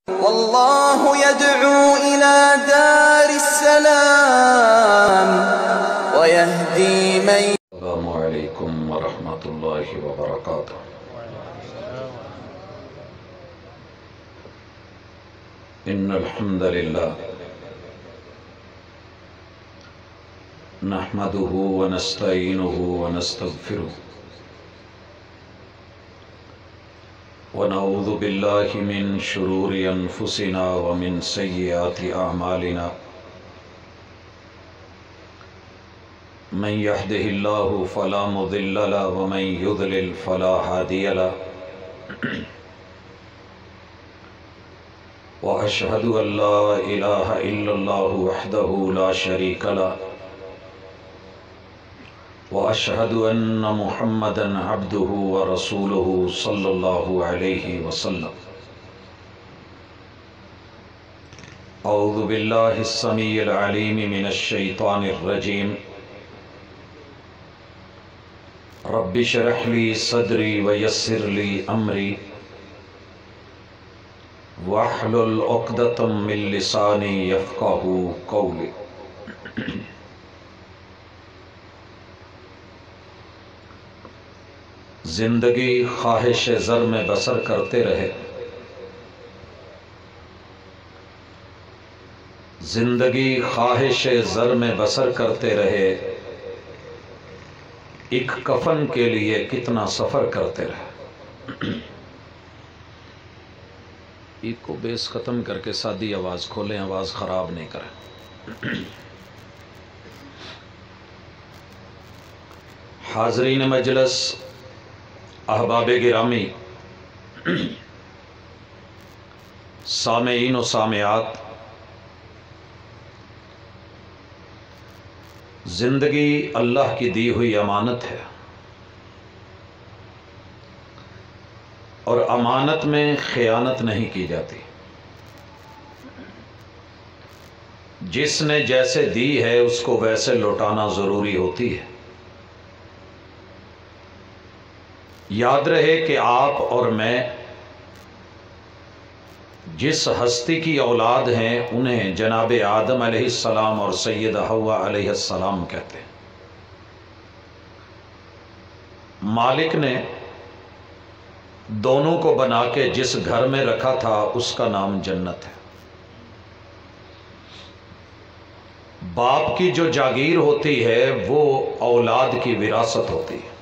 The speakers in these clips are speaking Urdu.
والله يدعو إلى دار السلام ويهدي من. السلام عليكم ورحمة الله وبركاته. إن الحمد لله نحمده ونستعينه ونستغفره ونعوذ بالله من شرور أنفسنا ومن سيئات أعمالنا من يهده الله فلا مضل له ومن يضلل فلا هادي له وأشهد أن لا إله إلا الله وحده لا شريك له وأشهد أن محمدًا عبده ورسوله صلى الله عليه وسلم. أعوذ بالله السميع العليم من الشيطان الرجيم. رب اشرح لي صدري ويسر لي أمري واحلل عقدة من لساني يفقهوا قولي. زندگی خواہش زر میں بسر کرتے رہے، زندگی خواہش زر میں بسر کرتے رہے، ایک کفن کے لیے کتنا سفر کرتے رہے. ایک کو بیس ختم کر کے سادی آواز کھولیں، آواز خراب نہیں کریں. حاضرین مجلس، احباب گرامی، سامعین و سامعات، زندگی اللہ کی دی ہوئی امانت ہے، اور امانت میں خیانت نہیں کی جاتی. جس نے جیسے دی ہے اس کو ویسے لوٹانا ضروری ہوتی ہے. یاد رہے کہ آپ اور میں جس ہستی کی اولاد ہیں انہیں جناب آدم علیہ السلام اور سیدہ حوا علیہ السلام کہتے ہیں. مالک نے دونوں کو بنا کے جس گھر میں رکھا تھا اس کا نام جنت ہے. باپ کی جو جاگیر ہوتی ہے وہ اولاد کی وراثت ہوتی ہے.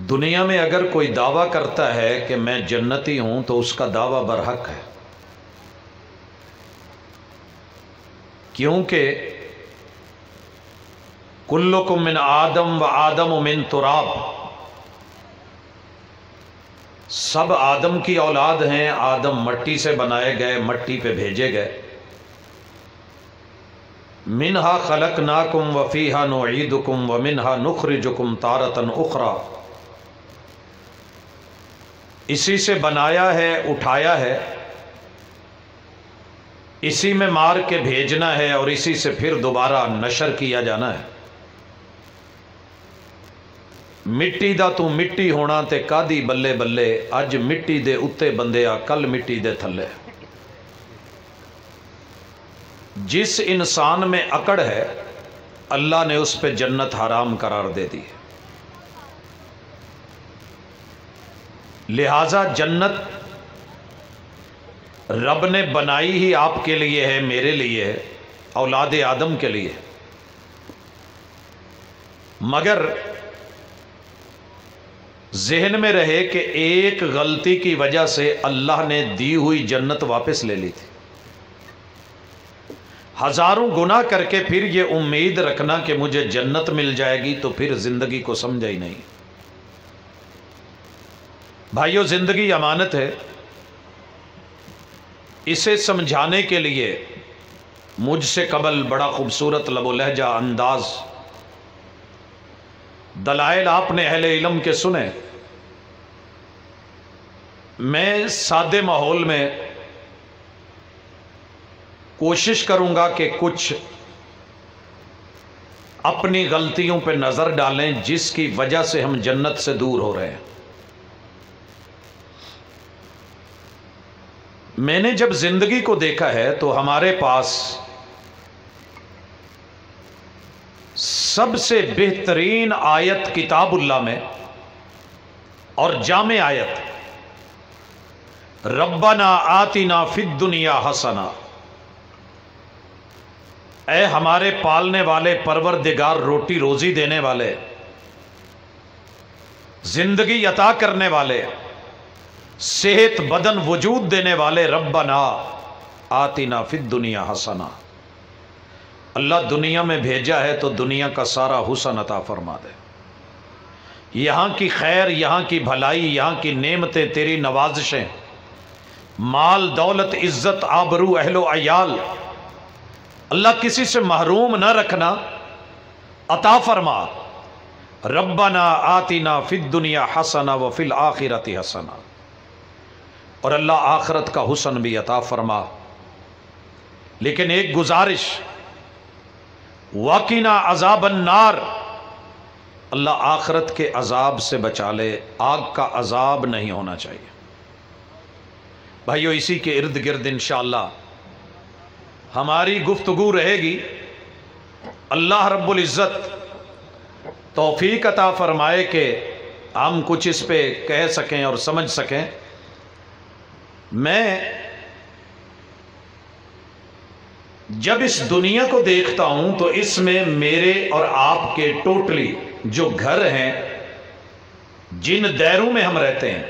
دنیا میں اگر کوئی دعویٰ کرتا ہے کہ میں جنتی ہوں تو اس کا دعویٰ برحق ہے، کیونکہ کلکم من آدم و آدم من تراب، سب آدم کی اولاد ہیں. آدم مٹی سے بنائے گئے، مٹی پہ بھیجے گئے. منہا خلقناکم وفیہا نعیدکم ومنہا نخرجکم تارۃ اخری، اسی سے بنایا ہے، اٹھایا ہے، اسی میں مار کے بھیجنا ہے، اور اسی سے پھر دوبارہ نشر کیا جانا ہے. مٹی دا تو مٹی ہونا تے کادی بلے بلے، اج مٹی دے اتے بندیا کل مٹی دے تھلے. جس انسان میں اکڑ ہے اللہ نے اس پہ جنت حرام قرار دے دی. لہذا جنت رب نے بنائی ہی آپ کے لیے ہے، میرے لیے ہے، اولاد آدم کے لیے. مگر ذہن میں رہے کہ ایک غلطی کی وجہ سے اللہ نے دی ہوئی جنت واپس لے لی تھی. ہزاروں گناہ کر کے پھر یہ امید رکھنا کہ مجھے جنت مل جائے گی تو پھر زندگی کو سمجھا ہی نہیں. بھائیو، زندگی امانت ہے. اسے سمجھانے کے لیے مجھ سے قبل بڑا خوبصورت لب و لہجہ انداز دلائل آپ نے اہل علم کے سنے. میں سادے ماحول میں کوشش کروں گا کہ کچھ اپنی غلطیوں پہ نظر ڈالیں جس کی وجہ سے ہم جنت سے دور ہو رہے ہیں. میں نے جب زندگی کو دیکھا ہے تو ہمارے پاس سب سے بہترین آیت کتاب اللہ میں اور جامع آیت ربنا آتنا فی الدنیا حسنہ، اے ہمارے پالنے والے پروردگار، روٹی روزی دینے والے، زندگی عطا کرنے والے، صحت بدن وجود دینے والے، ربنا آتنا فی الدنیا حسنہ، اللہ دنیا میں بھیجا ہے تو دنیا کا سارا حسن عطا فرما دے، یہاں کی خیر، یہاں کی بھلائی، یہاں کی نعمتیں، تیری نوازشیں، مال دولت عزت آبرو اہل و عیال، اللہ کسی سے محروم نہ رکھنا، عطا فرما، ربنا آتنا فی الدنیا حسنہ وفی الآخرۃ حسنہ، اور اللہ آخرت کا حسن بھی عطا فرما۔ لیکن ایک گزارش، وَقِنَا عَذَابَ النَّارِ، اللہ آخرت کے عذاب سے بچا لے، آگ کا عذاب نہیں ہونا چاہیے۔ بھائیو، اسی کے ارد گرد انشاءاللہ ہماری گفتگو رہے گی۔ اللہ رب العزت توفیق عطا فرمائے کہ ہم کچھ اس پہ کہہ سکیں اور سمجھ سکیں۔ میں جب اس دنیا کو دیکھتا ہوں تو اس میں میرے اور آپ کے ٹوٹلی جو گھر ہیں، جن دائروں میں ہم رہتے ہیں،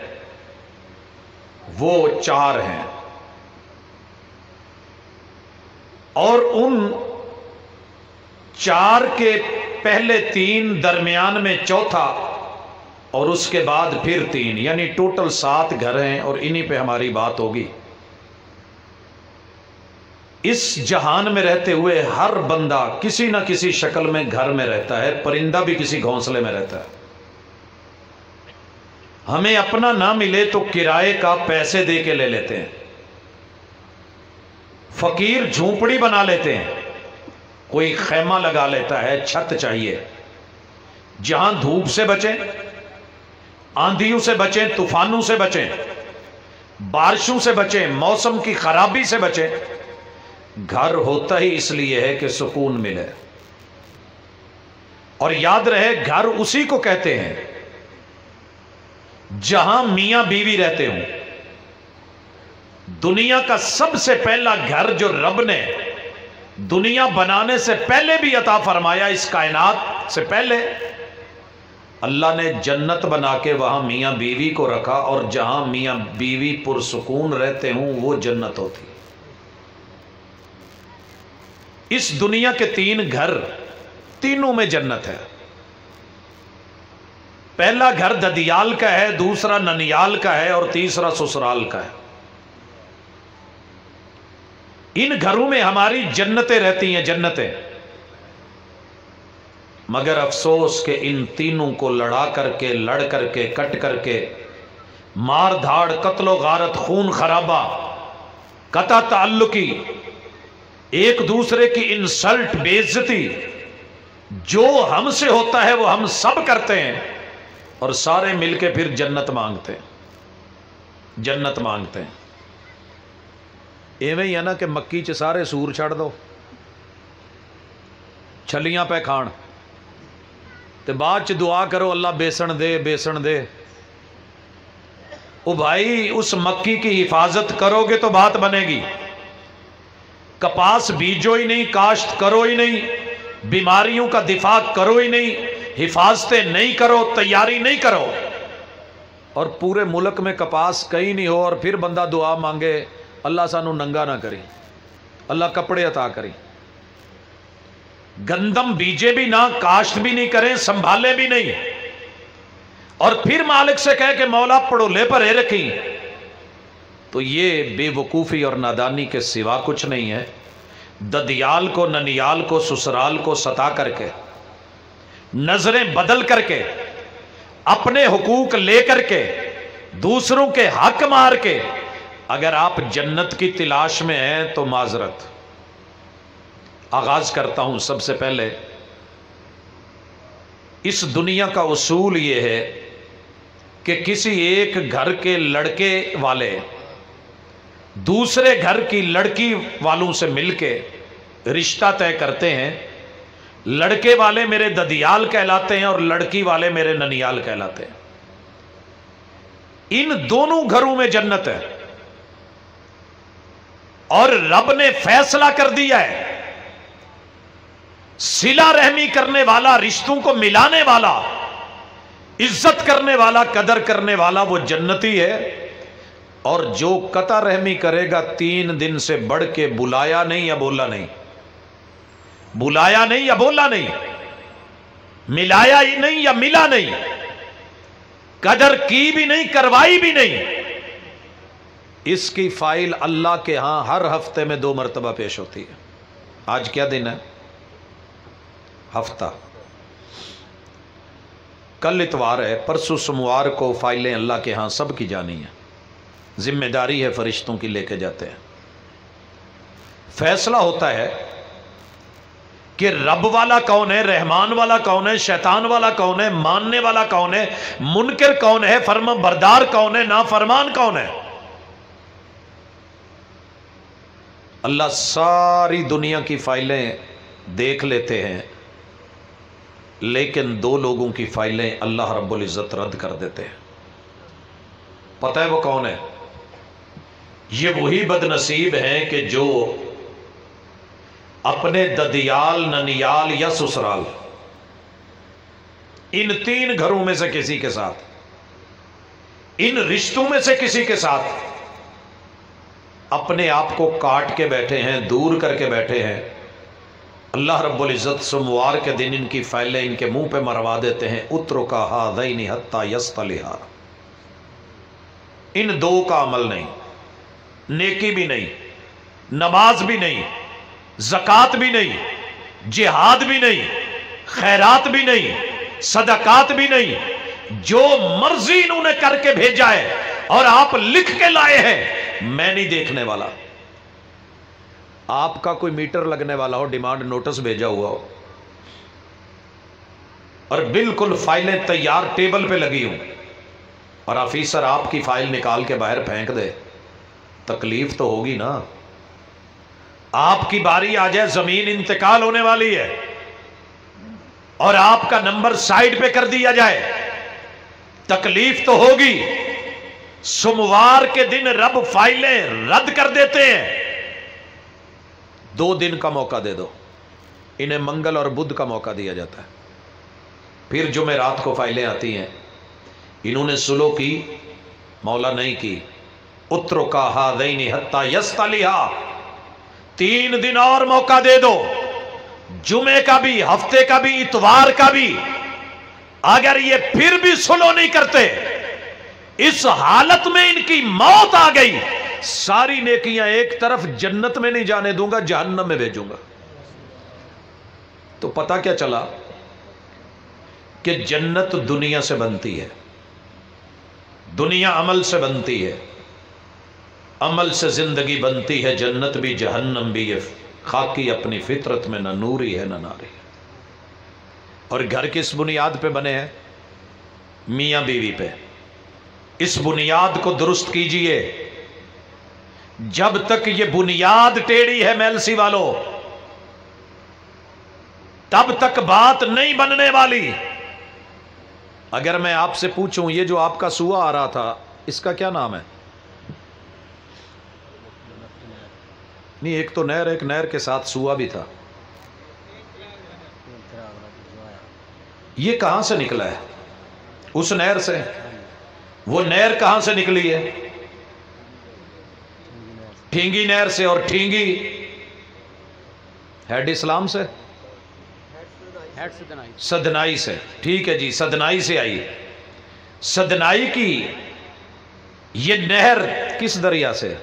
وہ 4 ہیں، اور ان 4 کے پہلے 3 درمیان میں چوتھا اور اس کے بعد پھر 3، یعنی ٹوٹل 7 گھر ہیں، اور انہی پہ ہماری بات ہوگی۔ اس جہان میں رہتے ہوئے ہر بندہ کسی نہ کسی شکل میں گھر میں رہتا ہے، پرندہ بھی کسی گھونسلے میں رہتا ہے۔ ہمیں اپنا نہ ملے تو کرائے کا پیسے دے کے لے لیتے ہیں، فقیر جھونپڑی بنا لیتے ہیں، کوئی خیمہ لگا لیتا ہے، چھت چاہیے، جہاں دھوپ سے بچیں، آندھیوں سے بچیں، طوفانوں سے بچیں، بارشوں سے بچیں، موسم کی خرابی سے بچیں۔ گھر ہوتا ہی اس لیے ہے کہ سکون ملے، اور یاد رہے گھر اسی کو کہتے ہیں جہاں میاں بیوی رہتے ہوں۔ دنیا کا سب سے پہلا گھر جو رب نے دنیا بنانے سے پہلے بھی عطا فرمایا، اس کائنات سے پہلے اللہ نے جنت بنا کے وہاں میاں بیوی کو رکھا، اور جہاں میاں بیوی پرسکون رہتے ہوں وہ جنت ہوتی۔ اس دنیا کے 3 گھر، تینوں میں جنت ہے۔ پہلا گھر ددیال کا ہے، دوسرا ننیال کا ہے، اور تیسرا سسرال کا ہے۔ ان گھروں میں ہماری جنتیں رہتی ہیں، جنتیں۔ مگر افسوس کہ ان تینوں کو لڑ کر کے کٹ کر کے، مار دھاڑ، قتل و غارت، خون خرابہ، قطع تعلقی، ایک دوسرے کی انسلٹ، بے عزتی، جو ہم سے ہوتا ہے وہ ہم سب کرتے ہیں، اور سارے مل کے پھر جنت مانگتے ہیں، جنت مانگتے ہیں۔ ایویں ہی ہے نا کہ مکی چ سارے سور چھڑ دو، چھلیاں پہ کھان، تے بعد چ دعا کرو اللہ بیسن دے، بیسن دے۔ او بھائی، اس مکی کی حفاظت کرو گے تو بات بنے گی۔ کپاس بیجو ہی نہیں، کاشت کرو ہی نہیں، بیماریوں کا دفاع کرو ہی نہیں، حفاظتیں نہیں کرو، تیاری نہیں کرو، اور پورے ملک میں کپاس کہیں نہیں ہو، اور پھر بندہ دعا مانگے اللہ سانو ننگا نہ کری، اللہ کپڑے عطا کری۔ گندم بیجے بھی نہ، کاشت بھی نہیں کریں، سنبھالے بھی نہیں، اور پھر مالک سے کہے کہ مولا پڑولے پر ہے رکھی، تو یہ بے وقوفی اور نادانی کے سوا کچھ نہیں ہے۔ ددیال کو، ننیال کو، سسرال کو ستا کر کے، نظریں بدل کر کے، اپنے حقوق لے کر کے، دوسروں کے حق مار کے، اگر آپ جنت کی تلاش میں ہیں تو معذرت۔ آغاز کرتا ہوں سب سے پہلے، اس دنیا کا اصول یہ ہے کہ کسی ایک گھر کے لڑکے والے دوسرے گھر کی لڑکی والوں سے مل کے رشتہ طے کرتے ہیں، لڑکے والے میرے ددیال کہلاتے ہیں اور لڑکی والے میرے ننیال کہلاتے ہیں، ان دونوں گھروں میں جنت ہے، اور رب نے فیصلہ کر دیا ہے صلہ رحمی کرنے والا، رشتوں کو ملانے والا، عزت کرنے والا، قدر کرنے والا وہ جنتی ہے، اور جو قطع رحمی کرے گا 3 دن سے بڑھ کے بلایا نہیں یا بولا نہیں، بلایا نہیں یا بولا نہیں، ملایا ہی نہیں یا ملا نہیں، قدر کی بھی نہیں، کروائی بھی نہیں، اس کی فائل اللہ کے ہاں ہر ہفتے میں 2 مرتبہ پیش ہوتی ہے۔ آج کیا دن ہے؟ ہفتہ، کل اتوار ہے، پرسوں سوموار کو فائلیں اللہ کے ہاں سب کی جانی ہیں، ذمہ داری ہے فرشتوں کی، لے کے جاتے ہیں۔ فیصلہ ہوتا ہے کہ رب والا کون ہے، رحمان والا کون ہے، شیطان والا کون ہے، ماننے والا کون ہے، منکر کون ہے، فرما بردار کون ہے، نافرمان کون ہے۔ اللہ ساری دنیا کی فائلیں دیکھ لیتے ہیں، لیکن 2 لوگوں کی فائلیں اللہ رب العزت رد کر دیتے ہیں۔ پتہ ہے وہ کون ہے؟ یہ وہی بد نصیب ہیں کہ جو اپنے ددیال، ننیال یا سسرال، ان 3 گھروں میں سے کسی کے ساتھ، ان رشتوں میں سے کسی کے ساتھ اپنے آپ کو کاٹ کے بیٹھے ہیں، دور کر کے بیٹھے ہیں، اللہ رب العزت سوموار کے دن ان کی فائلیں ان کے منہ پہ مروا دیتے ہیں، اترکا ھذین حتی یصطلحا۔ ان 2 کا عمل نہیں، نیکی بھی نہیں، نماز بھی نہیں، زکوٰۃ بھی نہیں، جہاد بھی نہیں، خیرات بھی نہیں، صدقات بھی نہیں، جو مرضی انہوں نے کر کے بھیجا ہے اور آپ لکھ کے لائے ہیں، میں نہیں دیکھنے والا۔ آپ کا کوئی میٹر لگنے والا ہو، ڈیمانڈ نوٹس بھیجا ہوا ہو، اور بالکل فائلیں تیار ٹیبل پہ لگی ہوں، اور آفیسر آپ کی فائل نکال کے باہر پھینک دے، تکلیف تو ہوگی نا۔ آپ کی باری آ جائے، زمین انتقال ہونے والی ہے، اور آپ کا نمبر سائڈ پہ کر دیا جائے، تکلیف تو ہوگی۔ سوموار کے دن رب فائلیں رد کر دیتے ہیں، 2 دن کا موقع دے دو، انہیں منگل اور بدھ کا موقع دیا جاتا ہے، پھر جمعرات کو فائلیں آتی ہیں، انہوں نے سلو کی، مولا نہیں کی، اترکا ھذین حتی یصطلحا، 3 دن اور موقع دے دو، جمعے کا بھی، ہفتے کا بھی، اتوار کا بھی۔ اگر یہ پھر بھی سلو نہیں کرتے، اس حالت میں ان کی موت آ گئی، ساری نیکیاں ایک طرف، جنت میں نہیں جانے دوں گا، جہنم میں بھیجوں گا۔ تو پتہ کیا چلا کہ جنت دنیا سے بنتی ہے، دنیا عمل سے بنتی ہے، عمل سے زندگی بنتی ہے، جنت بھی جہنم بھی، یہ خاکی اپنی فطرت میں نہ نوری ہے نہ ناری ہے۔ اور گھر کس بنیاد پہ بنے ہیں؟ میاں بیوی پہ۔ اس بنیاد کو درست کیجئے، جب تک یہ بنیاد ٹیڑھی ہے میلسی والو، تب تک بات نہیں بننے والی۔ اگر میں آپ سے پوچھوں، یہ جو آپ کا سوا آ رہا تھا، اس کا کیا نام ہے؟ نہیں، ایک تو نہر، ایک نہر کے ساتھ سوا بھی تھا، یہ کہاں سے نکلا ہے؟ اس نہر سے۔ وہ نہر کہاں سے نکلی ہے؟ ٹھینگی نہر سے، اور ٹھینگی ہیڈ اسلام سے، سدنائی سے، ٹھیک ہے جی، سدنائی سے آئی۔ سدنائی کی یہ نہر کس دریا سے؟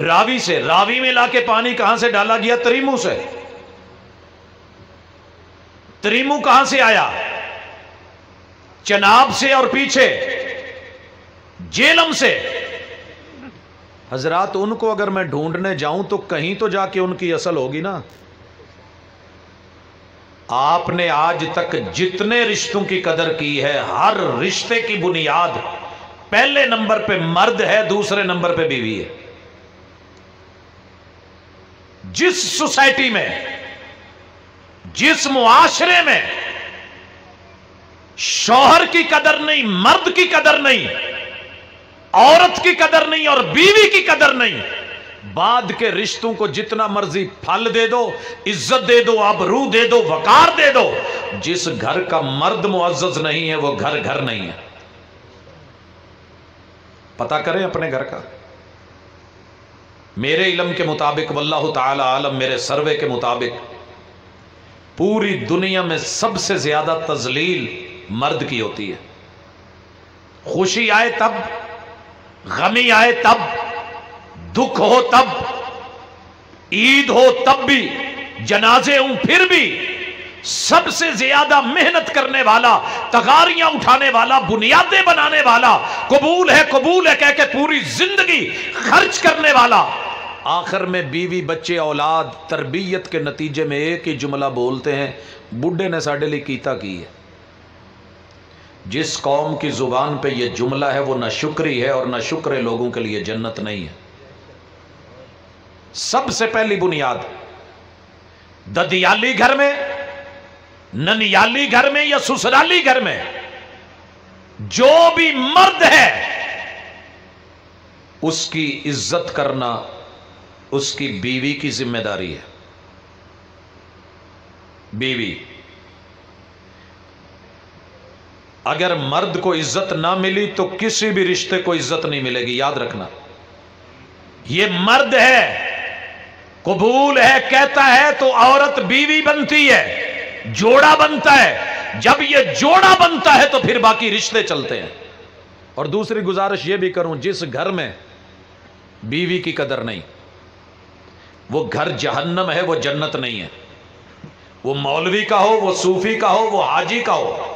راوی سے۔ راوی میں لا کے پانی کہاں سے ڈالا گیا؟ تریمو سے۔ تریمو کہاں سے آیا؟ چناب سے، اور پیچھے جیلم سے۔ حضرات، ان کو اگر میں ڈھونڈنے جاؤں تو کہیں تو جا کے ان کی اصل ہوگی نا۔ آپ نے آج تک جتنے رشتوں کی قدر کی ہے، ہر رشتے کی بنیاد پہلے نمبر پہ مرد ہے، دوسرے نمبر پہ بیوی ہے۔ جس سوسائٹی میں، جس معاشرے میں شوہر کی قدر نہیں، مرد کی قدر نہیں، عورت کی قدر نہیں اور بیوی کی قدر نہیں، بعد کے رشتوں کو جتنا مرضی پھل دے دو، عزت دے دو، آبرو دے دو، وقار دے دو، جس گھر کا مرد معزز نہیں ہے وہ گھر گھر نہیں ہے۔ پتہ کریں اپنے گھر کا۔ میرے علم کے مطابق، واللہ تعالی عالم، میرے سروے کے مطابق پوری دنیا میں سب سے زیادہ تذلیل مرد کی ہوتی ہے۔ خوشی آئے تب، غمی آئے تب، دکھ ہو تب، عید ہو تب بھی، جنازے ہوں پھر بھی، سب سے زیادہ محنت کرنے والا، تغاریاں اٹھانے والا، بنیادیں بنانے والا، قبول ہے کہہ کے پوری زندگی خرچ کرنے والا، آخر میں بیوی بچے اولاد تربیت کے نتیجے میں ایک ہی جملہ بولتے ہیں، بڈھے نے ساڈے لیے کیتا کی ہے۔ جس قوم کی زبان پہ یہ جملہ ہے وہ نہ شکری ہے اور نہ شکر لوگوں کے لیے جنت نہیں ہے۔ سب سے پہلی بنیاد ددیالی گھر میں، ننیالی گھر میں یا سسرالی گھر میں جو بھی مرد ہے اس کی عزت کرنا اس کی بیوی کی ذمہ داری ہے۔ بیوی اگر مرد کو عزت نہ ملی تو کسی بھی رشتے کو عزت نہیں ملے گی، یاد رکھنا۔ یہ مرد ہے، قبول ہے، کہتا ہے تو عورت بیوی بنتی ہے، جوڑا بنتا ہے۔ جب یہ جوڑا بنتا ہے تو پھر باقی رشتے چلتے ہیں۔ اور دوسری گزارش یہ بھی کروں، جس گھر میں بیوی کی قدر نہیں، وہ گھر جہنم ہے، وہ جنت نہیں ہے۔ وہ مولوی کا ہو، وہ صوفی کا ہو، وہ حاجی کا ہو،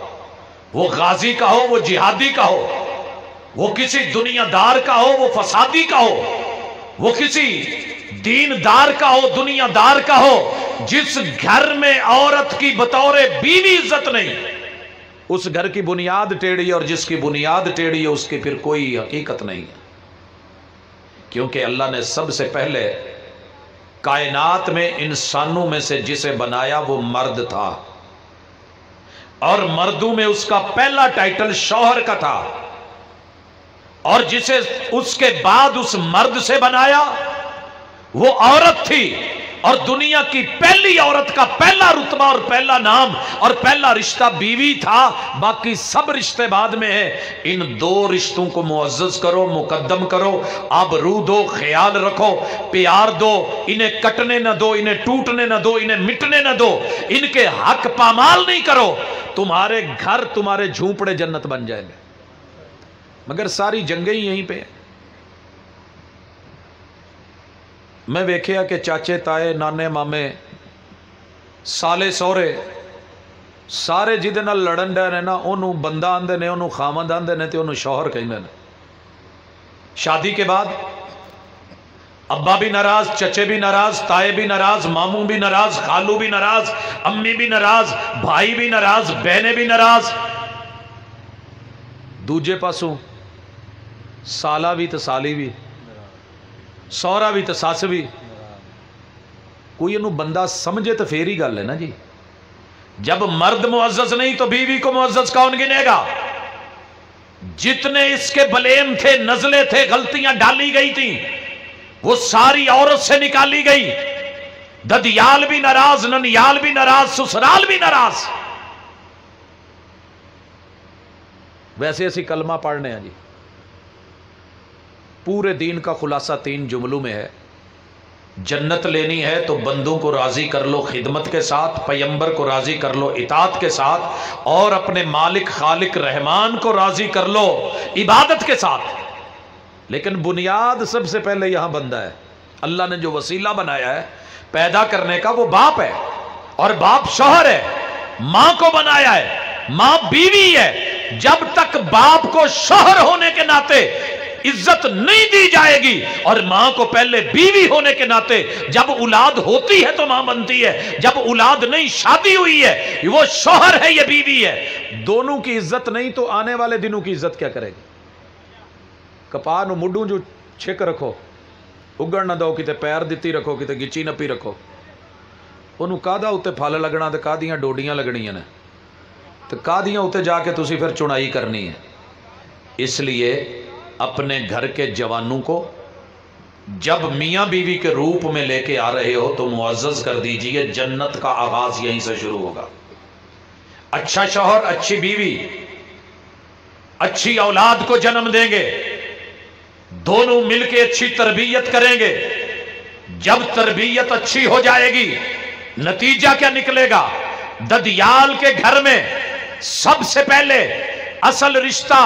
وہ غازی کا ہو، وہ جہادی کا ہو، وہ کسی دنیا دار کا ہو، وہ فسادی کا ہو، وہ کسی دین دار کا ہو، دنیا دار کا ہو، جس گھر میں عورت کی بطور بیوی عزت نہیں، اس گھر کی بنیاد ٹیڑھی ہے، اور جس کی بنیاد ٹیڑھی ہے اس کی پھر کوئی حقیقت نہیں ہے۔ کیونکہ اللہ نے سب سے پہلے کائنات میں انسانوں میں سے جسے بنایا وہ مرد تھا، اور مردوں میں اس کا پہلا ٹائٹل شوہر کا تھا، اور جسے اس کے بعد اس مرد سے بنایا وہ عورت تھی، اور دنیا کی پہلی عورت کا پہلا رتبہ اور پہلا نام اور پہلا رشتہ بیوی تھا، باقی سب رشتے بعد میں ہیں۔ ان دو رشتوں کو معزز کرو، مقدم کرو، آبرو دو، خیال رکھو، پیار دو، انہیں کٹنے نہ دو، انہیں ٹوٹنے نہ دو، انہیں مٹنے نہ دو، ان کے حق پامال نہیں کرو، تمہارے گھر، تمہارے جھونپڑے جنت بن جائیں گے۔ مگر ساری جنگیں ہی یہیں پہ ہیں۔ میں ویکھیا کہ چاچے تائے نانے مامے سالے سورے سارے جہدے نال لڑن ڈے نے نا، انہوں بندہ آندے نے، انہوں خامند آندے نے، تے انہوں شوہر کہندے نے۔ شادی کے بعد ابا بھی ناراض، چچے بھی ناراض، تائے بھی ناراض، ماموں بھی ناراض، خالو بھی ناراض، امی بھی ناراض، بھائی بھی ناراض، بہنیں بھی ناراض۔ دوجے پاسوں سالہ بھی تے سالی بھی، سورا بھی تے ساس بھی۔ کوئی انہوں بندہ سمجھے تو پھر ہی گل ہے نا جی۔ جب مرد معزز نہیں تو بیوی کو معزز کون گنے گا؟ جتنے اس کے بلیم تھے، نزلے تھے، غلطیاں ڈالی گئی تھیں، وہ ساری عورت سے نکالی گئی۔ ددیال بھی ناراض، ننیال بھی ناراض، سسرال بھی ناراض۔ ویسے اسی کلمہ پڑھنے ہیں جی۔ پورے دین کا خلاصہ 3 جملوں میں ہے۔ جنت لینی ہے تو بندوں کو راضی کر لو خدمت کے ساتھ، پیغمبر کو راضی کر لو اطاعت کے ساتھ، اور اپنے مالک خالق رحمان کو راضی کر لو عبادت کے ساتھ۔ لیکن بنیاد سب سے پہلے یہاں بندہ ہے۔ اللہ نے جو وسیلہ بنایا ہے پیدا کرنے کا وہ باپ ہے، اور باپ شوہر ہے۔ ماں کو بنایا ہے، ماں بیوی ہے۔ جب تک باپ کو شوہر ہونے کے ناطے عزت نہیں دی جائے گی، اور ماں کو پہلے بیوی ہونے کے ناطے، جب اولاد ہوتی ہے تو ماں بنتی ہے، جب اولاد نہیں شادی ہوئی ہے، وہ شوہر ہے یہ بیوی ہے، دونوں کی عزت نہیں تو آنے والے دنوں کی عزت کیا کرے گی؟ کپاہ نو مڈوں جو چھک رکھو، اگڑ نہ دو، کتے پیر دتی رکھو، کتے گچی نپی رکھو، انہوں کادہ اتے پھل لگنا تے کادیاں ڈوڈیاں لگنیاں نے تے کادیاں اتے جا کے تسی پھر چنائی کرنی ہے۔ اس لیے اپنے گھر کے جوانوں کو جب میاں بیوی کے روپ میں لے کے آ رہے ہو تو معزز کر دیجئے، جنت کا آغاز یہیں سے شروع ہوگا۔ اچھا شوہر، اچھی بیوی، اچھی اولاد کو جنم دیں گے، دونوں مل کے اچھی تربیت کریں گے۔ جب تربیت اچھی ہو جائے گی نتیجہ کیا نکلے گا؟ ددیال کے گھر میں سب سے پہلے اصل رشتہ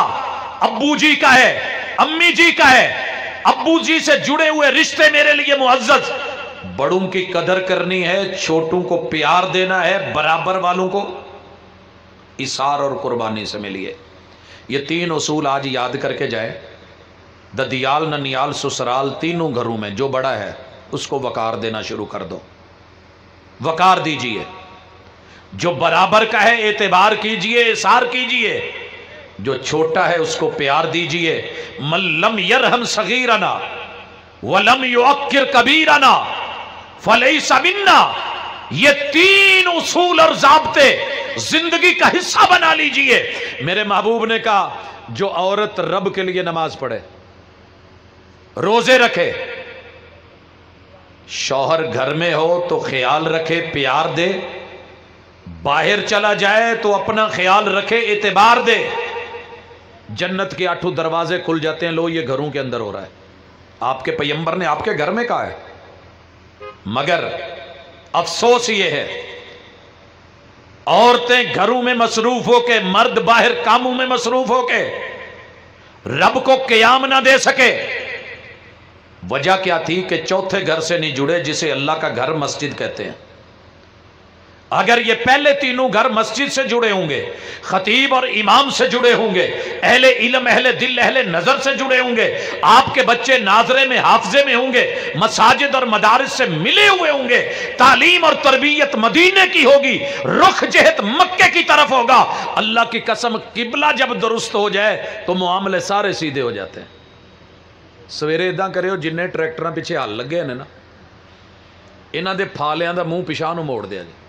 ابو جی کا ہے، امی جی کا ہے۔ ابو جی سے جڑے ہوئے رشتے میرے لیے معزز، بڑوں کی قدر کرنی ہے، چھوٹوں کو پیار دینا ہے، برابر والوں کو اثار اور قربانی سے ملیے۔ یہ تین اصول آج یاد کر کے جائے۔ ددیال، ننیال، سسرال، تینوں گھروں میں جو بڑا ہے اس کو وقار دینا شروع کر دو، وقار دیجئے۔ جو برابر کا ہے اعتبار کیجئے، اثار کیجئے۔ جو چھوٹا ہے اس کو پیار دیجئے۔ من لم یرحم صغیرنا ولم یعکر کبیرنا فلیس منا۔ یہ تین اصول اور ضابطے زندگی کا حصہ بنا لیجئے۔ میرے محبوب نے کہا جو عورت رب کے لیے نماز پڑھے، روزے رکھے، شوہر گھر میں ہو تو خیال رکھے، پیار دے، باہر چلا جائے تو اپنا خیال رکھے، اعتبار دے، جنت کے 8 دروازے کھل جاتے ہیں۔ لو یہ گھروں کے اندر ہو رہا ہے، آپ کے پیغمبر نے آپ کے گھر میں کہا ہے۔ مگر افسوس یہ ہے عورتیں گھروں میں مصروف ہو کے، مرد باہر کاموں میں مصروف ہو کے رب کو قیام نہ دے سکے۔ وجہ کیا تھی کہ چوتھے گھر سے نہیں جڑے جسے اللہ کا گھر مسجد کہتے ہیں۔ اگر یہ پہلے تینوں گھر مسجد سے جڑے ہوں گے، خطیب اور امام سے جڑے ہوں گے، اہل علم، اہل دل، اہل نظر سے جڑے ہوں گے، آپ کے بچے ناظرے میں، حافظے میں ہوں گے، مساجد اور مدارس سے ملے ہوئے ہوں گے، تعلیم اور تربیت مدینے کی ہوگی، رخ جہت مکے کی طرف ہوگا، اللہ کی قسم قبلہ جب درست ہو جائے تو معاملے سارے سیدھے ہو جاتے ہیں۔ سویرے ادھا کرے ہو جنہیں ٹریکٹران پیچھے حل لگے ہیں نا، انہاں دے پھالیاں دا منہ پیشاں نو موڑ دیا جی،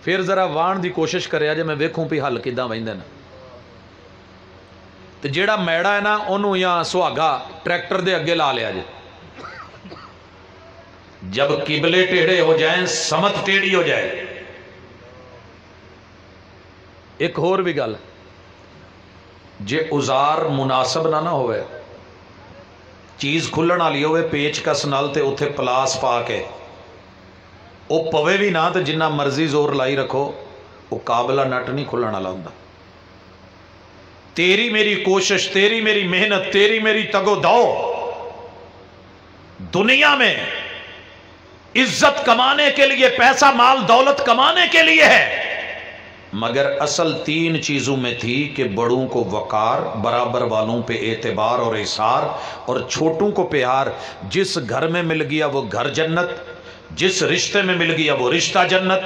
پھر ذرا وان دی کوشش کرے جے میں ویکھوں پی حل کداں ویندے نا، تے جیڑا میڑا ہے نا انہوں یا سہاگا ٹریکٹر دے اگے لا لیا جی۔ جب قبلے ٹیڑھے ہو جائیں، سمت ٹیڑھی ہو جائے۔ ایک اور بھی گل، جے اوزار مناسب نہ ہوئے، چیز کھلن والی ہوئے پیچ کس نال تے اتھے پلاس پا کے او پوے بھی نہ تے جنہ مرضی زور لائی رکھو وہ قابلہ نٹ نہیں کھلن والا ہوندا۔ تیری میری کوشش، تیری میری محنت، تیری میری تگو دو دنیا میں عزت کمانے کے لیے، پیسہ مال دولت کمانے کے لیے ہے، مگر اصل 3 چیزوں میں تھی کہ بڑوں کو وقار، برابر والوں پہ اعتبار اور اثار، اور چھوٹوں کو پیار۔ جس گھر میں مل گیا وہ گھر جنت، جس رشتے میں مل گیا وہ رشتہ جنت،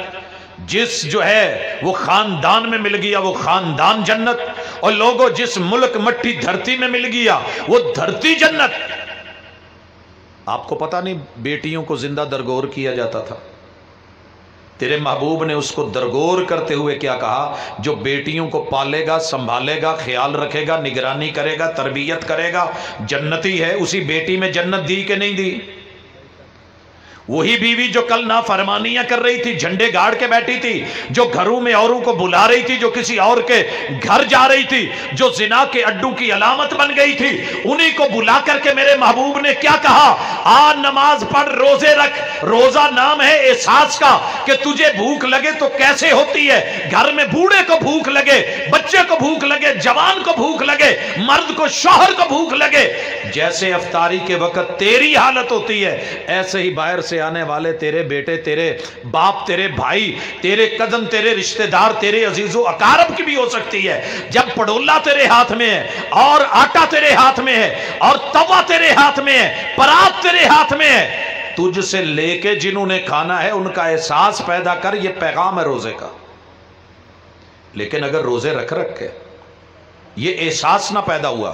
جس جو ہے وہ خاندان میں مل گیا وہ خاندان جنت، اور لوگوں جس ملک مٹی دھرتی میں مل گیا وہ دھرتی جنت۔ آپ کو پتہ نہیں بیٹیوں کو زندہ درگور کیا جاتا تھا؟ تیرے محبوب نے اس کو درگور کرتے ہوئے کیا کہا؟ جو بیٹیوں کو پالے گا، سنبھالے گا، خیال رکھے گا، نگرانی کرے گا، تربیت کرے گا، جنتی ہے۔ اسی بیٹی میں جنت دی کہ نہیں دی؟ وہی بیوی جو کل نافرمانیاں کر رہی تھی، جھنڈے گاڑ کے بیٹھی تھی، جو گھروں میں اوروں کو بلا رہی تھی، جو کسی اور کے گھر جا رہی تھی، جو زنا کے اڈوں کی علامت بن گئی تھی، انہی کو بلا کر کے میرے محبوب نے کیا کہا؟ آ نماز پڑھ، روزے رکھ۔ روزہ نام ہے احساس کا کہ تجھے بھوک لگے تو کیسے ہوتی ہے۔ گھر میں بوڑھے کو بھوک لگے، بچے کو بھوک لگے، جوان کو بھوک لگے، مرد کو، شوہر کو بھوک لگے، جیسے افطاری کے وقت تیری حالت ہوتی ہے، ایسے ہی باہر سے آنے والے تیرے بیٹے، تیرے باپ، تیرے بھائی، تیرے کزن، تیرے رشتہ دار، تیرے عزیز و اقارب کی بھی ہو سکتی ہے۔ جب پڑولا تیرے ہاتھ میں ہے، اور آٹا تیرے ہاتھ میں ہے، اور توا تیرے ہاتھ میں ہے، پرات تیرے ہاتھ میں ہے، تجھ سے لے کے جنہوں نے کھانا ہے ان کا احساس پیدا کر۔ یہ پیغام ہے روزے کا۔ لیکن اگر روزے رکھ کے یہ احساس نہ پیدا ہوا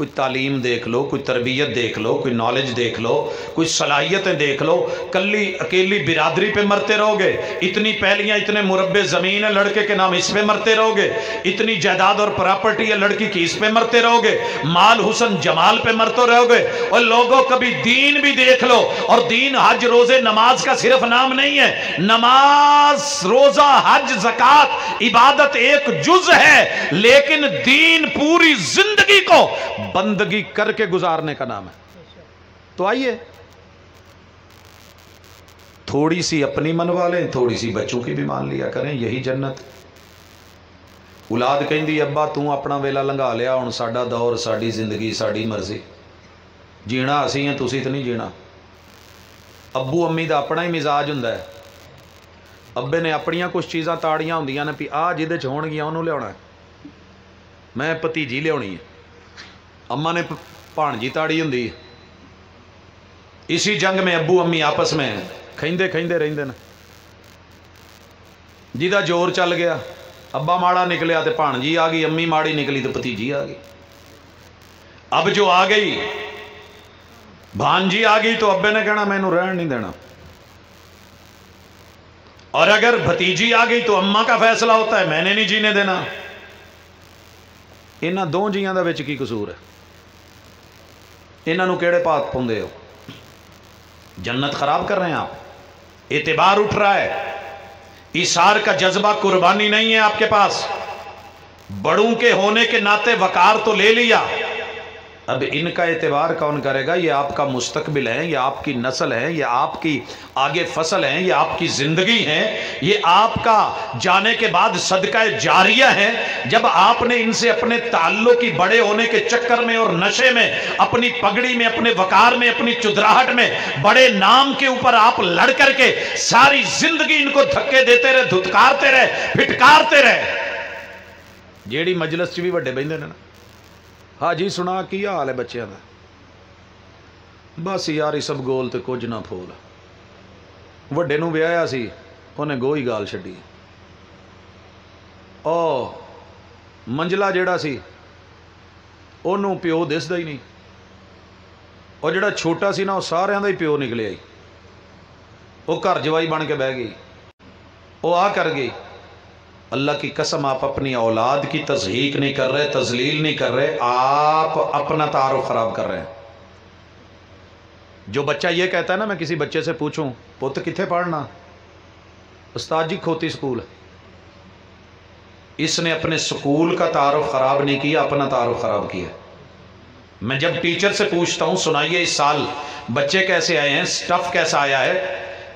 کوئی تعلیم دیکھ لو، کوئی تربیت دیکھ لو، کوئی نالج دیکھ لو، کوئی صلاحیتیں دیکھ لو، کلی اکیلی برادری پہ مرتے رہو گے، اتنی پہلیاں اتنے مربع زمین ہے لڑکے کے نام اس پہ مرتے رہو گے، اتنی جائیداد اور پراپرٹی ہے لڑکی کی اس پہ مرتے رہو گے، مال حسن جمال پہ مرتے رہو گے۔ اور لوگوں کبھی دین بھی دیکھ لو، اور دین حج روزے نماز کا صرف نام نہیں ہے، نماز روزہ حج زکوٰۃ عبادت ایک جز ہے، لیکن دین پوری زندگی کو بندگی کر کے گزارنے کا نام ہے۔ تو آئیے تھوڑی سی اپنی منوا لیں، تھوڑی سی بچوں کی بھی مان لیا کریں، یہی جنت۔ اولاد کہندی ابا تو اپنا ویلا لنگا لیا، ہن ساڈا دور، ساڈی زندگی، ساڈی مرضی، جینا اسی ہیں تسی تے نہیں جینا۔ ابو امی دا اپنا ہی مزاج ہوندا ہے، ابے نے اپنیاں کچھ چیزاں تاڑیاں ہوندیاں نے، آ جہدے چ ہون گیاں انہوں لیا ہے، میں بھتیجی لیا ہے، اما نے بھانجی تاڑی ہوندی ہے۔ اسی جنگ میں ابو امی آپس میں کھیندے کھیندے رہندے نا، جہدا جور چل گیا، ابا ماڑا نکلیا تو بھانجی آ گئی، امی ماڑی نکلی تو بھتیجی آ گئی۔ اب جو آ گئی بھانجی آ گئی تو ابے نے کہنا میں انہوں رہن نہیں دینا، اور اگر بھتیجی آ گئی تو اماں کا فیصلہ ہوتا ہے میں نے نہیں جینے دینا۔ انہاں دو جیاں دا وچ کی قصور ہے؟ انہاں نو کیڑے پات پوندے ہو؟ جنت خراب کر رہے ہیں آپ، اعتبار اٹھ رہا ہے، ایثار کا جذبہ، قربانی نہیں ہے آپ کے پاس، بڑوں کے ہونے کے ناطے وقار تو لے لیا، اب ان کا اعتبار کون کرے گا؟ یہ آپ کا مستقبل ہے، یہ آپ کی نسل ہے، یہ آپ کی آگے فصل ہے، یہ آپ کی زندگی ہے، یہ آپ کا جانے کے بعد صدقہ جاریہ ہے۔ جب آپ نے ان سے اپنے تعلق کی بڑے ہونے کے چکر میں اور نشے میں، اپنی پگڑی میں، اپنے وقار میں، اپنی چدراہٹ میں، بڑے نام کے اوپر آپ لڑ کر کے ساری زندگی ان کو دھکے دیتے رہے، دھتکارتے رہے، پھٹکارتے رہے۔ جیڑی مجلس چ بھی وڈے بہندے نے نا، ہاں جی سنا کی حال ہے بچیاں دا؟ بس یار یہ سب گول تے کچھ نہ پھول، وڈے نو ویایا سی انہیں گوئی گال چھڈی، او منجلا جیڑا سی انہوں پیو دسدا ہی نہیں، اور جیڑا چھوٹا سی نا وہ ساریاں دا ہی پیو نکلے آئی، وہ گھر جوائی بن کے بہ گئی، وہ آ کر گئی۔ اللہ کی قسم آپ اپنی اولاد کی تضحیق نہیں کر رہے، تذلیل نہیں کر رہے، آپ اپنا تعارف خراب کر رہے ہیں۔ جو بچہ یہ کہتا ہے نا، میں کسی بچے سے پوچھوں پوت کتھے پڑھنا، استاد جی کھوتی سکول، اس نے اپنے سکول کا تعارف خراب نہیں کیا، اپنا تعارف خراب کیا۔ میں جب ٹیچر سے پوچھتا ہوں سنائیے اس سال بچے کیسے آئے ہیں، سٹف کیسا آیا ہے،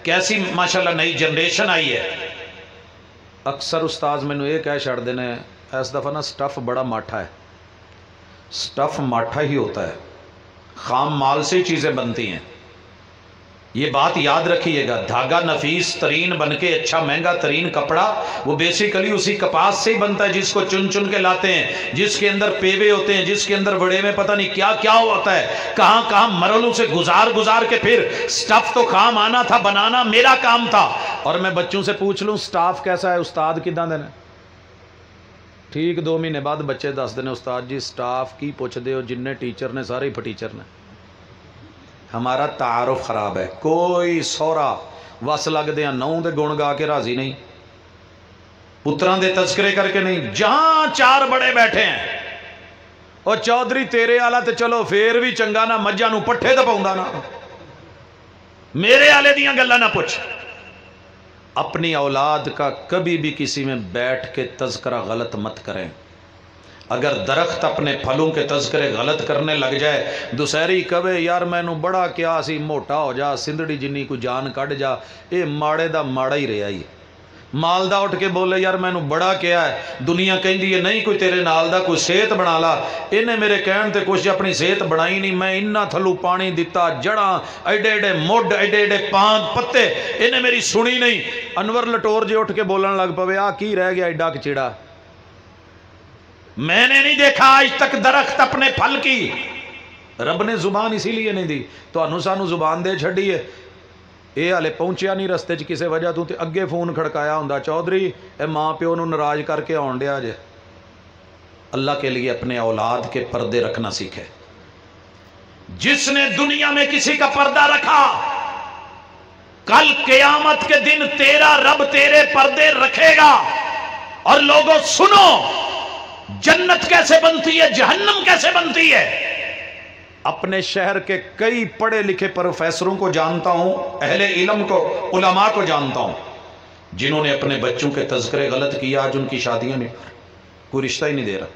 کیسی ماشاءاللہ نئی جنریشن آئی ہے، اکثر استاذ میں نے یہ کہہ چھڑ دینے اس دفعہ نا سٹف بڑا ماٹھا ہے۔ سٹف ماٹھا ہی ہوتا ہے، خام مال سے چیزیں بنتی ہیں، یہ بات یاد رکھیے گا۔ دھاگا نفیس ترین بن کے اچھا مہنگا ترین کپڑا وہ بیسیکلی اسی کپاس سے ہی بنتا ہے جس کو چن چن کے لاتے ہیں، جس کے اندر پیوے ہوتے ہیں، جس کے اندر بڑے میں پتہ نہیں کیا کیا ہوتا ہے، کہاں کہاں مرلوں سے گزار کے پھر سٹف تو کام آنا تھا، بنانا میرا کام تھا۔ اور میں بچوں سے پوچھ لوں سٹاف کیسا ہے، استاد کداں دے نے، ٹھیک 2 مہینے بعد بچے دس دینے استاد جی سٹاف کی پوچھ دے ہو، جن ٹیچر نے سارے پھٹیچر نے۔ ہمارا تعارف خراب ہے، کوئی سورا وس لگ دیا نوں دے گن گا کے راضی نہیں، پتران دے تذکرے کر کے نہیں۔ جہاں 4 بڑے بیٹھے ہیں اور چودھری تیرے آلہ تے چلو پھر بھی چنگا نہ مجھا نو پٹھے تے پاؤندا نا، میرے آلے دیاں گلاں نہ پوچھ۔ اپنی اولاد کا کبھی بھی کسی میں بیٹھ کے تذکرہ غلط مت کریں۔ اگر درخت اپنے پھلوں کے تذکرے غلط کرنے لگ جائے، دوسری کہے یار میں نو بڑا کیا سی، موٹا ہو جا، سندڑی جنی کو جان کٹ جا، اے ماڑے دا ماڑا ہی رہا ہی۔ مالدہ اٹھ کے بولے یار میں نو بڑا کیا ہے، دنیا کہیں دی ہے نہیں کوئی تیرے نال دا کوئی صحت بنا لا، انہیں میرے کہن تے کچھ اپنی صحت بنائی نہیں، میں انہا تھلو پانی دیتا، جڑاں ایڈے ایڈے موڈ ایڈے ایڈے پاند پتے، انہیں میری سنی نہیں۔ انور لٹور جے اٹھ کے بولن لگ پوے آ کی رہ گیا ایڈا کچڑا، میں نے نہیں دیکھا آج تک درخت اپنے پھل کی۔ رب نے زبان اسی لیے نہیں دی، تو انو سانو زبان دے چھڑی ہے، اے ہلے پہنچیا نہیں رستے چ کسے وجہ تو تے اگے فون کھڑکایا ہوندا چودھری اے ماں پیو نو ناراض کر کے آن ڈیا جے۔ اللہ کے لیے اپنے اولاد کے پردے رکھنا سیکھے۔ جس نے دنیا میں کسی کا پردہ رکھا، کل قیامت کے دن تیرا رب تیرے پردے رکھے گا۔ اور لوگوں سنو، جنت کیسے بنتی ہے، جہنم کیسے بنتی ہے۔ اپنے شہر کے کئی پڑھے لکھے پروفیسروں کو جانتا ہوں، اہل علم کو، علماء کو جانتا ہوں، جنہوں نے اپنے بچوں کے تذکرے غلط کیا، آج ان کی شادیاں نہیں، کوئی رشتہ ہی نہیں دے رہا۔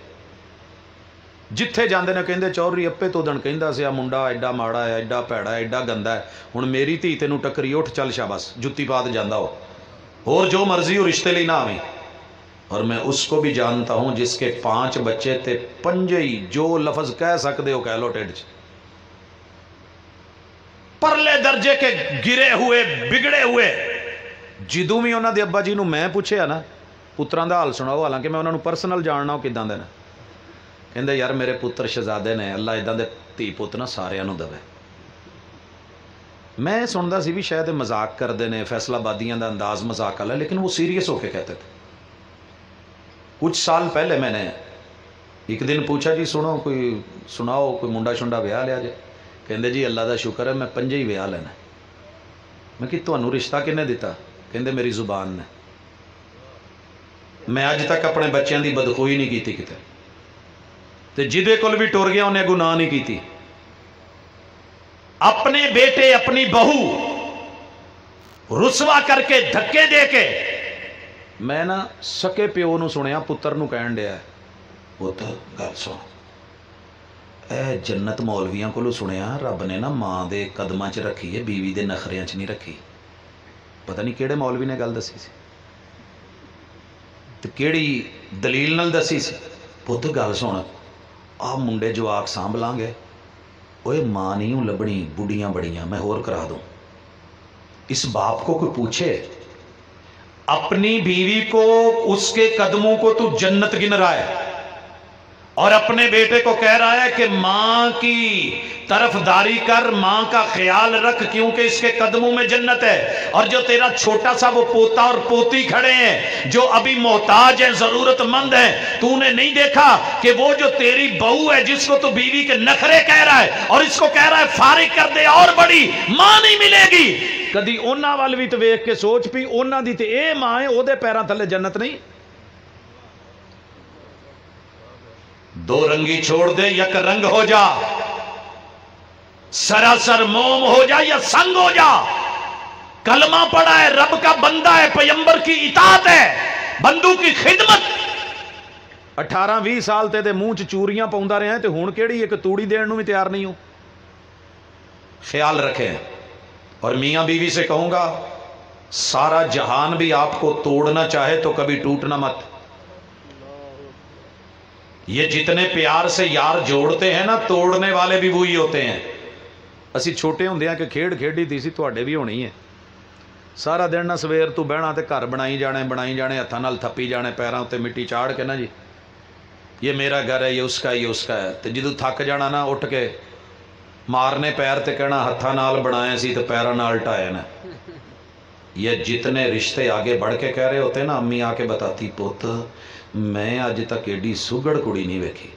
جتھے جاندے نے کہندے چودھری اپے تو دن کہندا سی منڈا ایڈا ماڑا ہے، ایڈا پیڑا ہے، ایڈا گندا ہے، ہن میری دھی تینوں ٹکری، اٹھ چل شاباش، جتی پا تے جاندا ہو، اور جو مرضی ہو رشتے لئی نہ آویں۔ اور میں اس کو بھی جانتا ہوں جس کے 5 بچے تے 5 ہی جو لفظ کہہ سکتے ہو کہہ لو ٹھڈ چ، پرلے درجے کے گرے ہوئے بگڑے ہوئے۔ جدوں بھی انہاں دے ابا جی نوں میں پوچھیا نا پتراں دا حال سناؤ، حالانکہ میں انہاں نوں پرسنل جاننا ہو کداں دے نے، کہندے یار میرے پتر شہزادے نے، اللہ اداں دے دھی پت نا ساریاں نوں دے۔ میں سندا سی بھی شاید مذاق کردے نے، فیصل آبادیاں دا انداز مذاق والا، لیکن وہ سیریس ہو کے کہتے تھے۔ کچھ سال پہلے میں نے ایک دن پوچھا جی سنو کوئی سناؤ کوئی منڈا شنڈا ویاہ لیا جائے، کہندے جی اللہ دا شکر ہے میں 5 ہی ویاہ لینا۔ میں کہ تانوں رشتہ کنے دیتا؟ کہندے میری زبان نے، میں اج تک اپنے بچیاں دی بدخوئی نہیں کیتی کتے، تے جدے کول بھی ٹر گیا انہیں گناہ نہیں کیتی۔ اپنے بیٹے اپنی بہو رسوا کر کے دھکے دے کے، میں نا سکے پیو نو سنیا پتر نو کہن ڈیا ہے پتر گل سن، اے جنت مولویاں کولو سنیا رب نے نا ماں دے قدماں چ رکھی ہے، بیوی دے نخریاں چ نہیں رکھی۔ پتہ نہیں کیڑے مولوی نے گل دسی سی تے کیڑی دلیل نال دسی سی۔ پت گل سن، آ منڈے جواک سانبھ لاں گے، اوے ماں نہیں لبنی، بڑھیاں بڑیاں، میں ہور کرا دوں۔ اس باپ کو کوئی پوچھے اپنی بیوی کو اس کے قدموں کو تو جنت گن رہا ہے، اور اپنے بیٹے کو کہہ رہا ہے کہ ماں کی طرفداری کر، ماں کا خیال رکھ کیونکہ اس کے قدموں میں جنت ہے۔ اور جو تیرا چھوٹا سا وہ پوتا اور پوتی کھڑے ہیں جو ابھی محتاج ہیں، ضرورت مند ہیں، تو نے نہیں دیکھا کہ وہ جو تیری بہو ہے جس کو تو بیوی کے نخرے کہہ رہا ہے اور اس کو کہہ رہا ہے فارغ کر دے اور بڑی ماں نہیں ملے گی، کدی اونا وال بھی تو ویکھ کے سوچ پی اونا دی تے اے ماں ہے، او دے پیراں تھلے جنت نہیں۔ دو رنگی چھوڑ دے، یک رنگ ہو جا، سراسر موم ہو جا یا سنگ ہو جا۔ کلمہ پڑھا ہے، رب کا بندہ ہے، پیغمبر کی اطاعت ہے، بندو کی خدمت۔ 18-20 سال تے منہ چ چوریاں پاؤندا رہے ہیں تے ہن کیڑی ایک توڑی دین نوں بھی تیار نہیں ہوں۔ خیال رکھیں، اور میاں بیوی سے کہوں گا سارا جہان بھی آپ کو توڑنا چاہے تو کبھی ٹوٹنا مت۔ یہ جتنے پیار سے یار جوڑتے ہیں نا، توڑنے والے بھی وہی ہوتے ہیں۔ اسی چھوٹے ہوندے ہیں کہ کھیڑ کھیڑی دی سی، تواڈے بھی ہونی ہے۔ سارا دن نہ سویر تو بہنا تے گھر بنائی جانے، ہتھاں نال تھپی جانے، پیراں تے مٹی چاڑ کے نا جی یہ میرا گھر ہے، یہ اس کا ہے۔ تے جدوں تھک جانا نا اٹھ کے مارنے پیر تے کہنا ہتھاں نال بنائے سی تے پیراں نال ٹائے نا۔ یہ جتنے رشتے آگے بڑھ کے کہہ رہے ہوتے نا، امی آ کے بتاتی پوت میں اج تک ایڈی سگڑ کڑی نہیں ویکھی،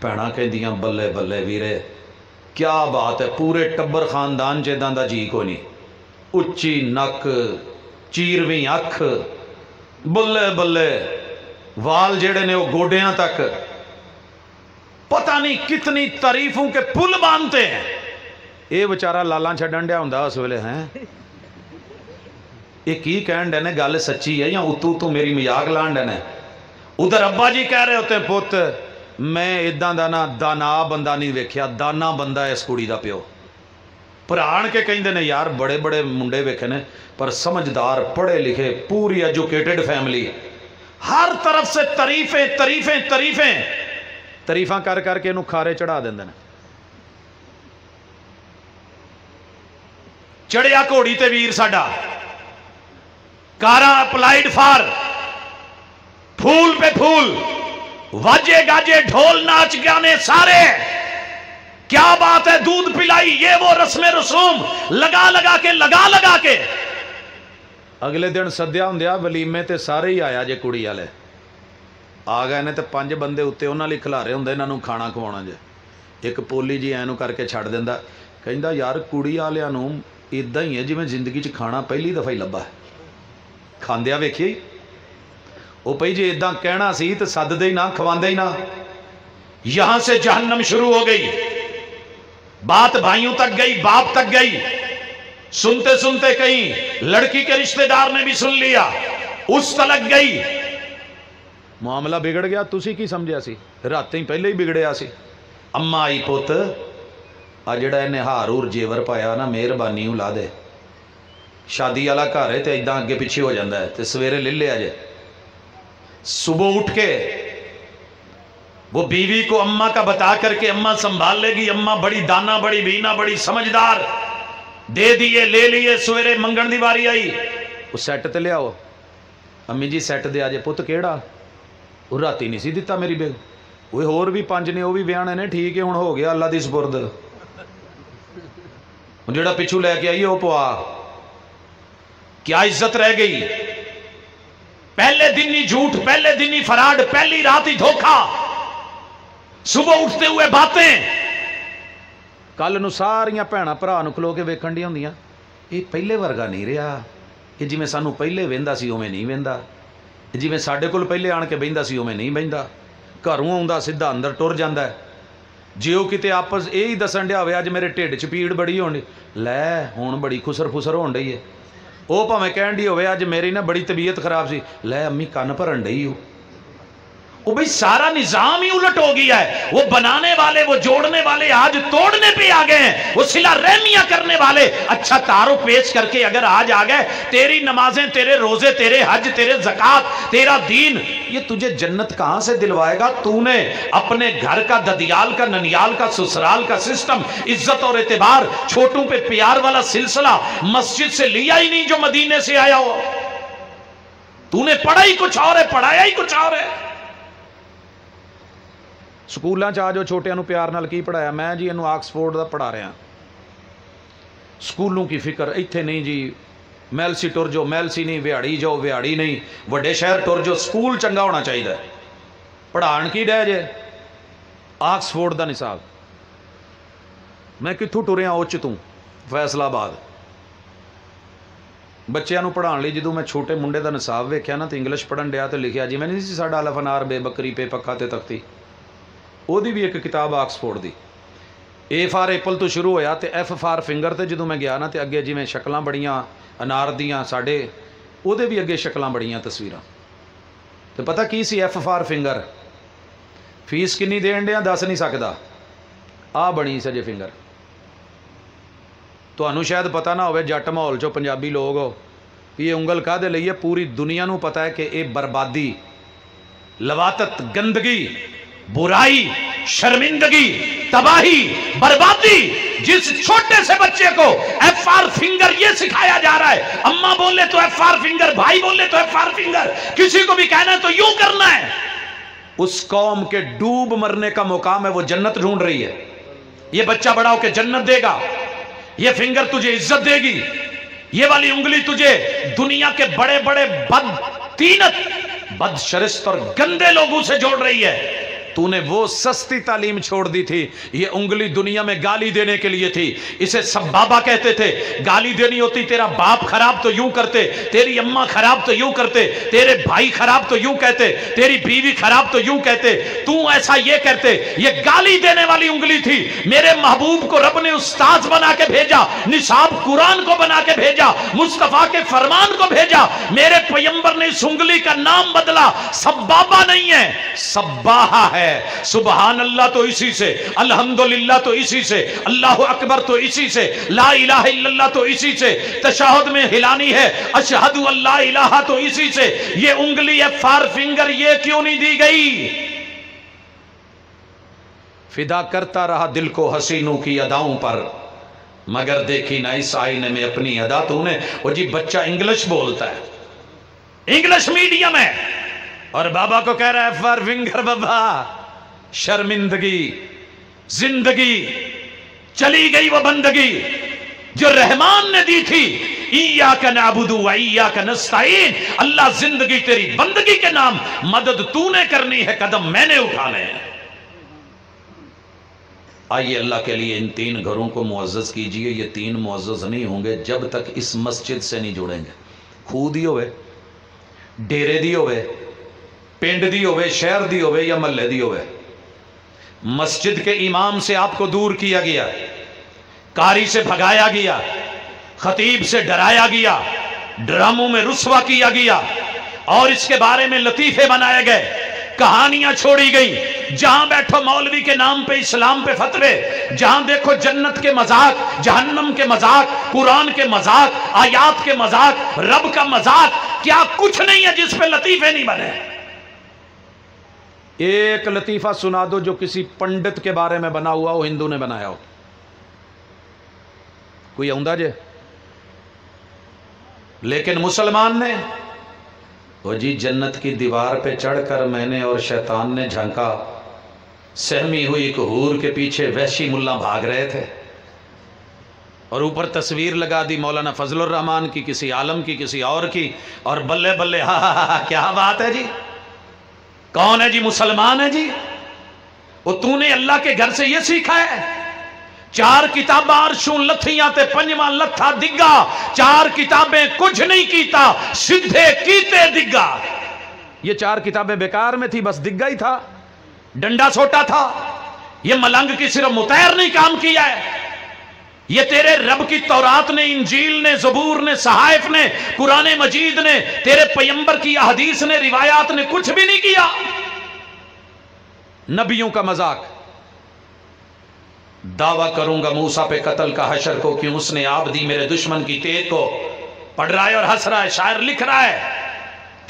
بھیڑاں کہندیاں بلے بلے ویرے کیا بات ہے، پورے ٹبر خاندان چیداں دا جی کو نہیں، اچھی نک، چیرویں اکھ، بلے بلے وال جڑے نے وہ گوڈیاں تک، پتہ نہیں کتنی تعریفوں کے پل باندھتے ہیں۔ اے بیچارہ لالاں چھڈن ڈیا ہوندا اس ویلے ہیں، یہ کی کہن ڈے نے گل سچی ہے یا اتو تو میری مزاق لان ڈے نے۔ ادھر ابا جی کہہ رہے ہوتے ہیں پوت میں اداں دا نا دانا بندہ نہیں ویکھیا، دانا بندہ ہے اس کڑی دا پیو۔ پران کے کہیں نے یار بڑے بڑے منڈے ویکھے نے پر سمجھدار، پڑھے لکھے، پوری ایجوکیٹڈ فیملی، ہر طرف سے تعریفیں تعریفیں تعریفیں تعریفاں کر کر کے انہوں کھارے چڑھا دیندے نے۔ چڑھیا گھوڑی تے ویر ساڈا، کاراں اپلائیڈ فار، پھول پہ پھول، واجے گاجے ڈھول ناچ گانے سارے، کیا بات ہے، دودھ پلائی، یہ وہ رسم رسوم لگا کے اگلے دن سدیا ہوندیا ولیمے تے سارے ہی آیا جے کڑی والے آ گئے نے تے 5 بندے اتنے انہاں لئی کھلارے ہوندے انہاں نوں کھانا کھوانا جے ایک پولی جی اینو کر کے چھڑ دینا، کہندا یار کڑی والوں نوں ادا ہی ہے جویں زندگی چ کھانا پہلی دفعہ ہی لبا ہے، کھاندیا ویکھیے وہ پئی جی ادا کہنا سی تو سددے ہی نہ کھواندے ہی نہ۔ یہاں سے جہنم شروع ہو گئی، بات بھائیوں تک گئی، باپ تک گئی، سنتے سنتے کہیں لڑکی کے رشتہ دار نے بھی سن لیا، اس تلک گئی، معاملہ بگڑ گیا۔ تسی کی سمجھیا سی؟ راتیں ہی پہلے ہی بگڑیا سی۔ اما آئی پوت آ جڑا انہیں ہار ہور جیور پایا نا مہربانی لا دے، شادی والا گھر ہے تے ایداں اگے پیچھے ہو جاندا ہے تے سویرے لے لیا جے۔ صبح اٹھ کے وہ بیوی کو اماں کا بتا کر کے اماں سنبھال لے گی، اماں بڑی دانا، بڑی بینا، بڑی سمجھدار، دے دیے لے لیے۔ سویرے منگن دی باری آئی، وہ سیٹ تے لے آؤ، امی جی سیٹ دے آجے، پت کیڑا؟ وہ راتی نہیں سی دیتا میری بیگ، وہ ہور بھی 5 نے وہ بھی بیانے نے، ٹھیک ہے ہن ہو گیا اللہ دی سپرد، جڑا پچھو لے کے آئی وہ پوا۔ کیا عزت رہ گئی؟ پہلے دن ہی جھوٹ، پہلے دن ہی فراڈ، پہلی رات ہی دھوکا، صبح اٹھتے ہوئے باتیں۔ کل نو ساریاں بھیناں بھرا نو کھلو کے ویکھن ڈیاں ہوندیاں، یہ پہلے ورگا نہیں رہا، یہ جویں سانو پہلے ویندا سی اوویں نہیں ویندا، جویں ساڈے کول پہلے آن کے بہندا سی اوویں نہیں بہندا، گھروں آوندا سیدھا اندر ٹر جاندا ہے۔ جے او کتے آپس یہی دسن ڈیا ہوئے اج میرے ٹھڈ چ پیڑ بڑی ہونی، لے ہن بڑی خسر فسر ہون ڈئی ہے۔ وہ بھاویں کہن ڈی ہوئے اج میری نا بڑی طبیعت خراب سی، لے امی کن بھرن ڈئی ہو۔ وہ بھئی سارا نظام ہی الٹ ہو گیا ہے، وہ بنانے والے، وہ جوڑنے والے آج توڑنے پہ آ گئے ہیں، وہ صلہ رحمیاں کرنے والے اچھا تعارف پیش کر کے اگر آج آ گئے، تیری نمازیں، تیرے روزے، تیرے حج، تیرے زکوٰۃ، تیرا دین، یہ تجھے جنت کہاں سے دلوائے گا؟ تو نے اپنے گھر کا ددیال کا ننیال کا سسرال کا سسٹم، عزت اور اعتبار، چھوٹوں پہ پیار والا سلسلہ مسجد سے لیا ہی نہیں جو مدینے سے آیا ہو۔ تو نے پڑھا ہی کچھ اور ہے، پڑھایا ہی کچھ اور ہے۔ سکولاں چ آ جو چھوٹیاں نو پیار نال کی پڑھایا؟ میں جی انہوں آکسفورڈ دا پڑھا رہا، سکولوں کی فکر ایتھے نہیں جی، میلسی ٹر جو، میلسی نہیں، ویاڑی جو، ویاڑی نہیں، وڈے شہر ٹر جو، سکول چنگا ہونا چاہیے۔ پڑھان کی ڈے جے؟ آکسفورڈ دا نصاب۔ میں کتھوں ٹریا اوچ تو فیصلہ آباد، بچیاں نو پڑھان لی جدوں میں چھوٹے منڈے دا نصاب ویکھیا نا تے انگلش پڑھن ڈیا تے لکھیا جی میں نہیں سی ساڈا الف انار بے بکری پے پکھا تے تختی، وہ دی بھی ایک کتاب Oxford the, a for apple تو شروع ہویا تے ایف فار فنگر تے جدوں میں گیا نا تے اگے جویں شکلاں بڑیاں انار دیاں ساڈے، او دے بھی اگے شکلاں بڑیاں تصویراں، تے پتہ کی سی ایف فار فنگر؟ فیس کنی دین ڈیا دس نہیں سکدا، آ بنی سجے فنگر۔ تانوں شاید پتہ نہ ہوئے جٹ ماحول چو پنجابی لوگ ہو، یہ انگل کا دے لئیے پوری دنیا نو پتہ ہے کہ اے بربادی، لواتت، گندگی، برائی، شرمندگی، تباہی، بربادی، جس چھوٹے سے بچے کو ایف آر فنگر یہ سکھایا جا رہا ہے، اماں بولے تو ایف آر فنگر، بھائی بولے تو ایف آر فنگر، کسی کو بھی کہنا ہے تو یوں کرنا ہے، اس قوم کے ڈوب مرنے کا مقام ہے، وہ جنت ڈھونڈ رہی ہے۔ یہ بچہ بڑا ہو کے جنت دے گا، یہ فنگر تجھے عزت دے گی، یہ والی انگلی تجھے دنیا کے بڑے بڑے بدتینت، بدشرست اور گندے لوگوں سے جوڑ رہی ہے۔ تو نے وہ سستی تعلیم چھوڑ دی تھی، یہ انگلی دنیا میں گالی دینے کے لیے تھی، اسے سب بابا کہتے تھے، گالی دینی ہوتی تیرا باپ خراب تو یوں کرتے، تیری اماں خراب تو یوں کرتے، تیرے بھائی خراب تو یوں کہتے، تیری بیوی خراب تو یوں کہتے، تو ایسا یہ کرتے، یہ گالی دینے والی انگلی تھی۔ میرے محبوب کو رب نے استاذ بنا کے بھیجا، نصاب قرآن کو بنا کے بھیجا، مصطفیٰ کے فرمان کو بھیجا، میرے پیغمبر نے اس انگلی کا نام بدلا، سب بابا نہیں ہے، سباہا ہے۔ سبحان اللہ تو اسی سے، الحمدللہ تو اسی سے، اللہ اکبر تو اسی سے، لا الہ الا اللہ تو اسی سے، تشہد میں ہلانی ہے اشہد اللہ الہ تو اسی سے۔ یہ انگلی ہے فار فنگر، یہ کیوں نہیں دی گئی؟ فدا کرتا رہا دل کو حسینوں کی اداؤں پر، مگر دیکھی نہ اس آئینے میں اپنی ادا۔ تو نے وہ جی بچہ انگلش بولتا ہے، انگلش میڈیم ہے، اور بابا کو کہہ رہا ہے فار فنگر۔ بابا شرمندگی، زندگی چلی گئی وہ بندگی جو رحمان نے دی تھی، ایاک نعبد و ایاک نستعین، اللہ زندگی تیری بندگی کے نام، مدد تو نے کرنی ہے، قدم میں نے اٹھانے ہیں۔ آئیے اللہ کے لیے ان 3 گھروں کو معزز کیجئے. یہ 3 معزز نہیں ہوں گے جب تک اس مسجد سے نہیں جڑیں گے. خود دی ہوئے، ڈیرے دی ہوئے، پنڈ دی ہوئے، شہر دی ہوئے یا محلے دی ہوئے. مسجد کے امام سے آپ کو دور کیا گیا، قاری سے بھگایا گیا، خطیب سے ڈرایا گیا، ڈراموں میں رسوا کیا گیا، اور اس کے بارے میں لطیفے بنائے گئے، کہانیاں چھوڑی گئی. جہاں بیٹھو مولوی کے نام پہ اسلام پہ فتوے، جہاں دیکھو جنت کے مذاق، جہنم کے مذاق، قرآن کے مذاق، آیات کے مذاق، رب کا مذاق. کیا کچھ نہیں ہے جس پہ لطیفے نہیں بنے. ایک لطیفہ سنا دو جو کسی پنڈت کے بارے میں بنا ہوا ہو، ہندو نے بنایا ہو. کوئی آؤں جے؟ لیکن مسلمان نے، وہ جی جنت کی دیوار پہ چڑھ کر میں نے اور شیطان نے جھانکا، سہمی ہوئی ایک حور کے پیچھے وحشی ملا بھاگ رہے تھے، اور اوپر تصویر لگا دی مولانا فضل الرحمان کی، کسی عالم کی، کسی اور کی، اور بلے بلے ہاں کیا بات ہے جی. کون ہے جی؟ مسلمان ہے جی. وہ تو نے اللہ کے گھر سے یہ سیکھا ہے؟ 4 کتاباں عرشوں لتھیاں تے 5واں لتھا دگا. 4 کتابیں کچھ نہیں کیتا، سدھے کیتے دگا. یہ 4 کتابیں بیکار میں تھی، بس دگا ہی تھا، ڈنڈا چھوٹا تھا. یہ ملنگ کی صرف متحر نہیں کام کیا ہے. یہ تیرے رب کی تورات نے، انجیل نے، زبور نے، صحائف نے، قرآن مجید نے، تیرے پیغمبر کی احادیث نے، روایات نے کچھ بھی نہیں کیا. نبیوں کا مذاق. دعویٰ کروں گا موسیٰ پہ قتل کا حشر کو، کیوں اس نے آپ دی میرے دشمن کی تیغ کو. پڑھ رہا ہے اور ہنس رہا ہے، شاعر لکھ رہا ہے،